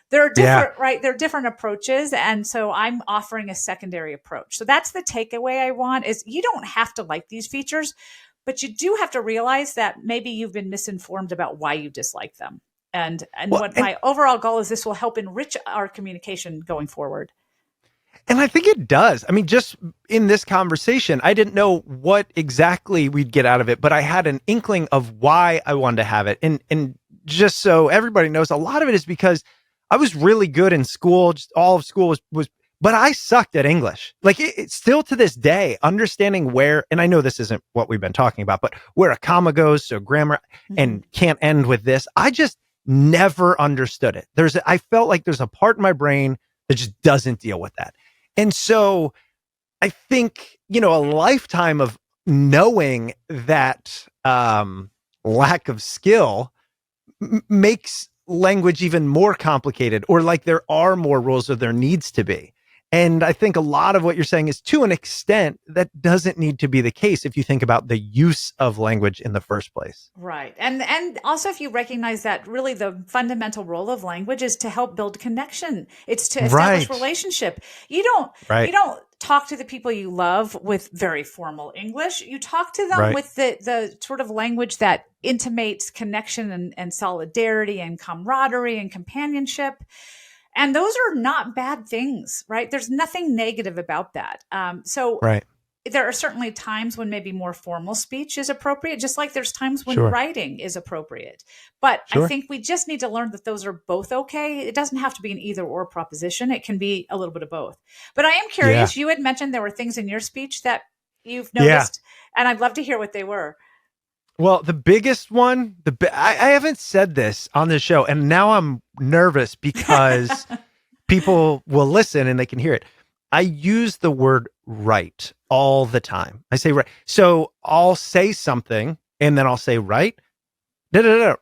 There are different, right? There are different approaches. And so I'm offering a secondary approach. So that's the takeaway I want is you don't have to like these features, but you do have to realize that maybe you've been misinformed about why you dislike them. And what my overall goal is, this will help enrich our communication going forward. And I think it does. I mean, just in this conversation, I didn't know what exactly we'd get out of it, but I had an inkling of why I wanted to have it. And just so everybody knows, a lot of it is because I was really good in school. Just all of school was but I sucked at English. Like it's still to this day, understanding where, and I know this isn't what we've been talking about, but where a comma goes, so grammar, and can't end with this. I just never understood it. I felt like there's a part in my brain that just doesn't deal with that. And so I think, a lifetime of knowing that lack of skill makes language even more complicated, or like there are more rules than there needs to be. And I think a lot of what you're saying is, to an extent, that doesn't need to be the case if you think about the use of language in the first place. Right. And also if you recognize that really the fundamental role of language is to help build connection. It's to establish relationship. You don't talk to the people you love with very formal English. You talk to them with the sort of language that intimates connection and solidarity and camaraderie and companionship. And those are not bad things, right? There's nothing negative about that. There are certainly times when maybe more formal speech is appropriate, just like there's times when writing is appropriate. But I think we just need to learn that those are both okay. It doesn't have to be an either or proposition. It can be a little bit of both. But I am curious, you had mentioned there were things in your speech that you've noticed, and I'd love to hear what they were. Well, the biggest one, I haven't said this on the show, and now I'm nervous because people will listen and they can hear it. I use the word right all the time. I say right. So I'll say something and then I'll say right,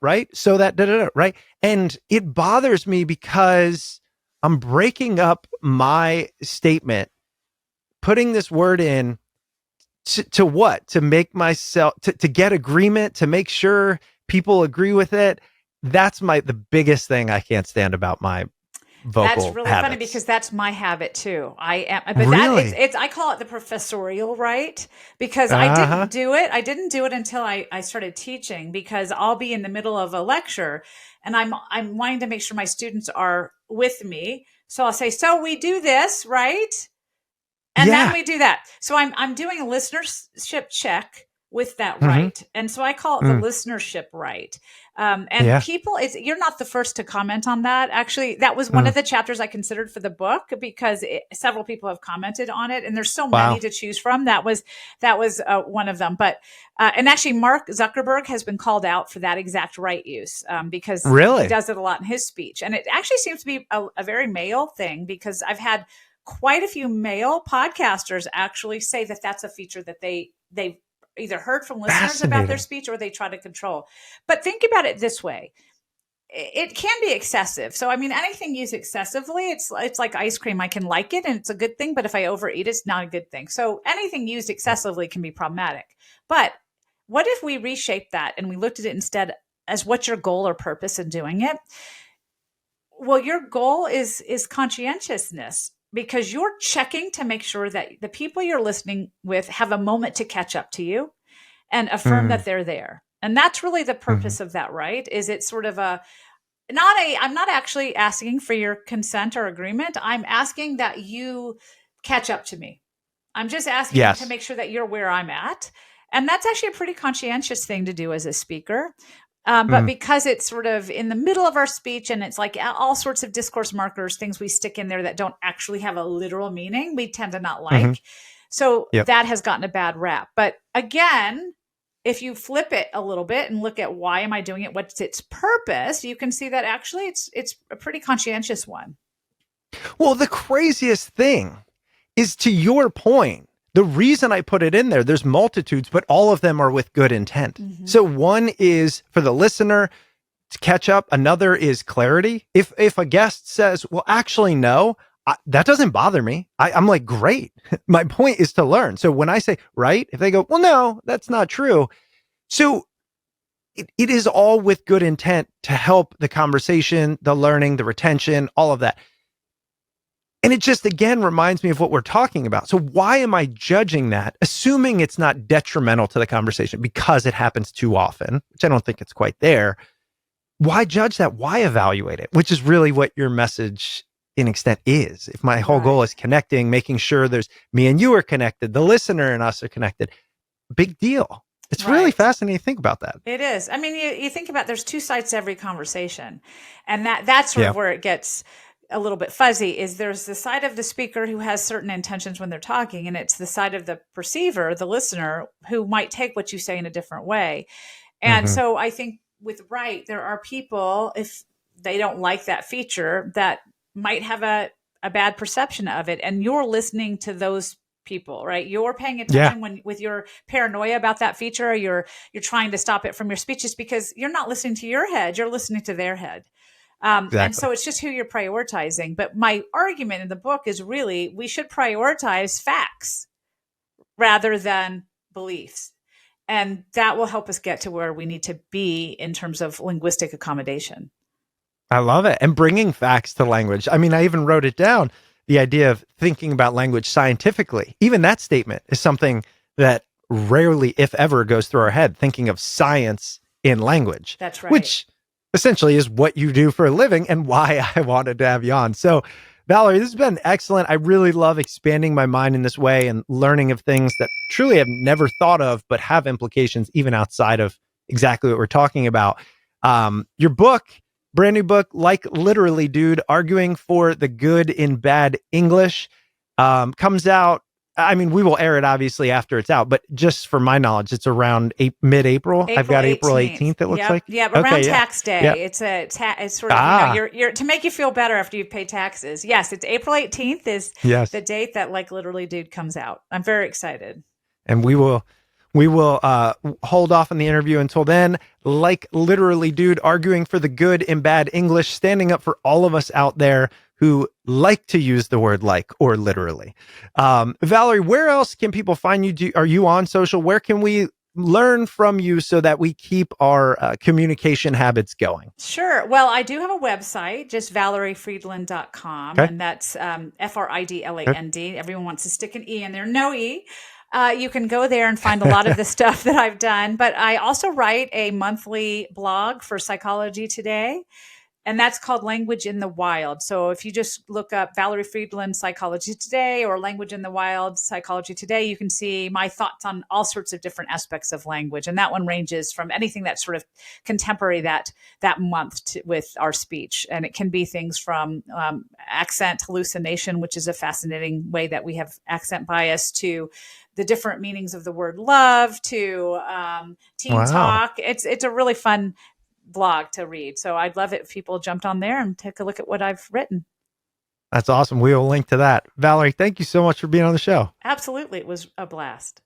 right? So that, right? And it bothers me because I'm breaking up my statement, putting this word in to what? To make myself, to get agreement, to make sure people agree with it. That's the biggest thing I can't stand about my vocal That's really habits. funny because that's my habit too. But really? I call it the professorial right, because I didn't do it. I didn't do it until I started teaching, because I'll be in the middle of a lecture and I'm wanting to make sure my students are with me. So I'll say, so we do this, right? And then we do that. So I'm doing a listenership check with that right. And so I call it the listenership right. People, you're not the first to comment on that. Actually, that was one of the chapters I considered for the book, because several people have commented on it, and there's so many to choose from. That was one of them. But and actually, Mark Zuckerberg has been called out for that exact right use, because he does it a lot in his speech, and it actually seems to be a very male thing, because I've had quite a few male podcasters actually say that that's a feature that they've either heard from listeners about their speech or they try to control. But think about it this way. It can be excessive. So, I mean, anything used excessively, it's like ice cream. I can like it and it's a good thing, but if I overeat, it's not a good thing. So anything used excessively can be problematic. But what if we reshape that and we looked at it instead as what's your goal or purpose in doing it? Well, your goal is conscientiousness, because you're checking to make sure that the people you're listening with have a moment to catch up to you and affirm that they're there. And that's really the purpose of that, right? Is it sort of I'm not actually asking for your consent or agreement. I'm asking that you catch up to me. I'm just asking to make sure that you're where I'm at. And that's actually a pretty conscientious thing to do as a speaker. But because it's sort of in the middle of our speech and it's like all sorts of discourse markers, things we stick in there that don't actually have a literal meaning, we tend to not like. So that has gotten a bad rap. But again, if you flip it a little bit and look at why am I doing it, what's its purpose, you can see that actually it's a pretty conscientious one. Well, the craziest thing is, to your point, the reason I put it in there, there's multitudes, but all of them are with good intent. Mm-hmm. So one is for the listener to catch up. Another is clarity. If a guest says, well, actually, no, that doesn't bother me. I'm like, great. My point is to learn. So when I say, right, if they go, well, no, that's not true. So it is all with good intent to help the conversation, the learning, the retention, all of that. And it just, again, reminds me of what we're talking about. So why am I judging that, assuming it's not detrimental to the conversation because it happens too often, which I don't think it's quite there? Why judge that? Why evaluate it? Which is really what your message in extent is. If my whole goal is connecting, making sure there's me and you are connected, the listener and us are connected, big deal. It's really fascinating to think about that. It is. I mean, you think about, there's two sides to every conversation, and that's sort of where it gets a little bit fuzzy. Is there's the side of the speaker who has certain intentions when they're talking, and it's the side of the perceiver, the listener, who might take what you say in a different way. And so I think with right, there are people, if they don't like that feature, that might have a bad perception of it, and you're listening to those people, right? You're paying attention when with your paranoia about that feature, or you're trying to stop it from your speeches because you're not listening to your head, you're listening to their head. And so it's just who you're prioritizing. But my argument in the book is really, we should prioritize facts rather than beliefs. And that will help us get to where we need to be in terms of linguistic accommodation. I love it. And bringing facts to language. I mean, I even wrote it down, the idea of thinking about language scientifically. Even that statement is something that rarely, if ever, goes through our head, thinking of science in language. That's right. Which essentially is what you do for a living and why I wanted to have you on. So, Valerie, this has been excellent. I really love expanding my mind in this way and learning of things that truly I've never thought of, but have implications even outside of exactly what we're talking about. Your book, brand new book, Like Literally Dude, Arguing for the Good in Bad English, comes out. I mean, we will air it obviously after it's out, but just for my knowledge, it's around mid-April. I've got April 18th, it looks like. Yeah, around tax day. Yep. It's sort of, you're to make you feel better after you've paid taxes. Yes, it's April 18th is the date that Like Literally Dude comes out. I'm very excited. And we will hold off on the interview until then. Like Literally Dude, arguing for the good in bad English, standing up for all of us out there who like to use the word like or literally. Valerie, where else can people find you? Are you on social? Where can we learn from you so that we keep our communication habits going? Sure. Well, I do have a website, just valeriefridland.com, and that's Fridland. Everyone wants to stick an E in there. No E. You can go there and find a lot of the stuff that I've done. But I also write a monthly blog for Psychology Today, and that's called Language in the Wild. So if you just look up Valerie Fridland Psychology Today or Language in the Wild Psychology Today, you can see my thoughts on all sorts of different aspects of language. And that one ranges from anything that's sort of contemporary that month with our speech. And it can be things from accent hallucination, which is a fascinating way that we have accent bias, to the different meanings of the word love, to teen talk. It's a really fun blog to read. So I'd love it if people jumped on there and take a look at what I've written. That's awesome. We will link to that. Valerie, thank you so much for being on the show. Absolutely. It was a blast.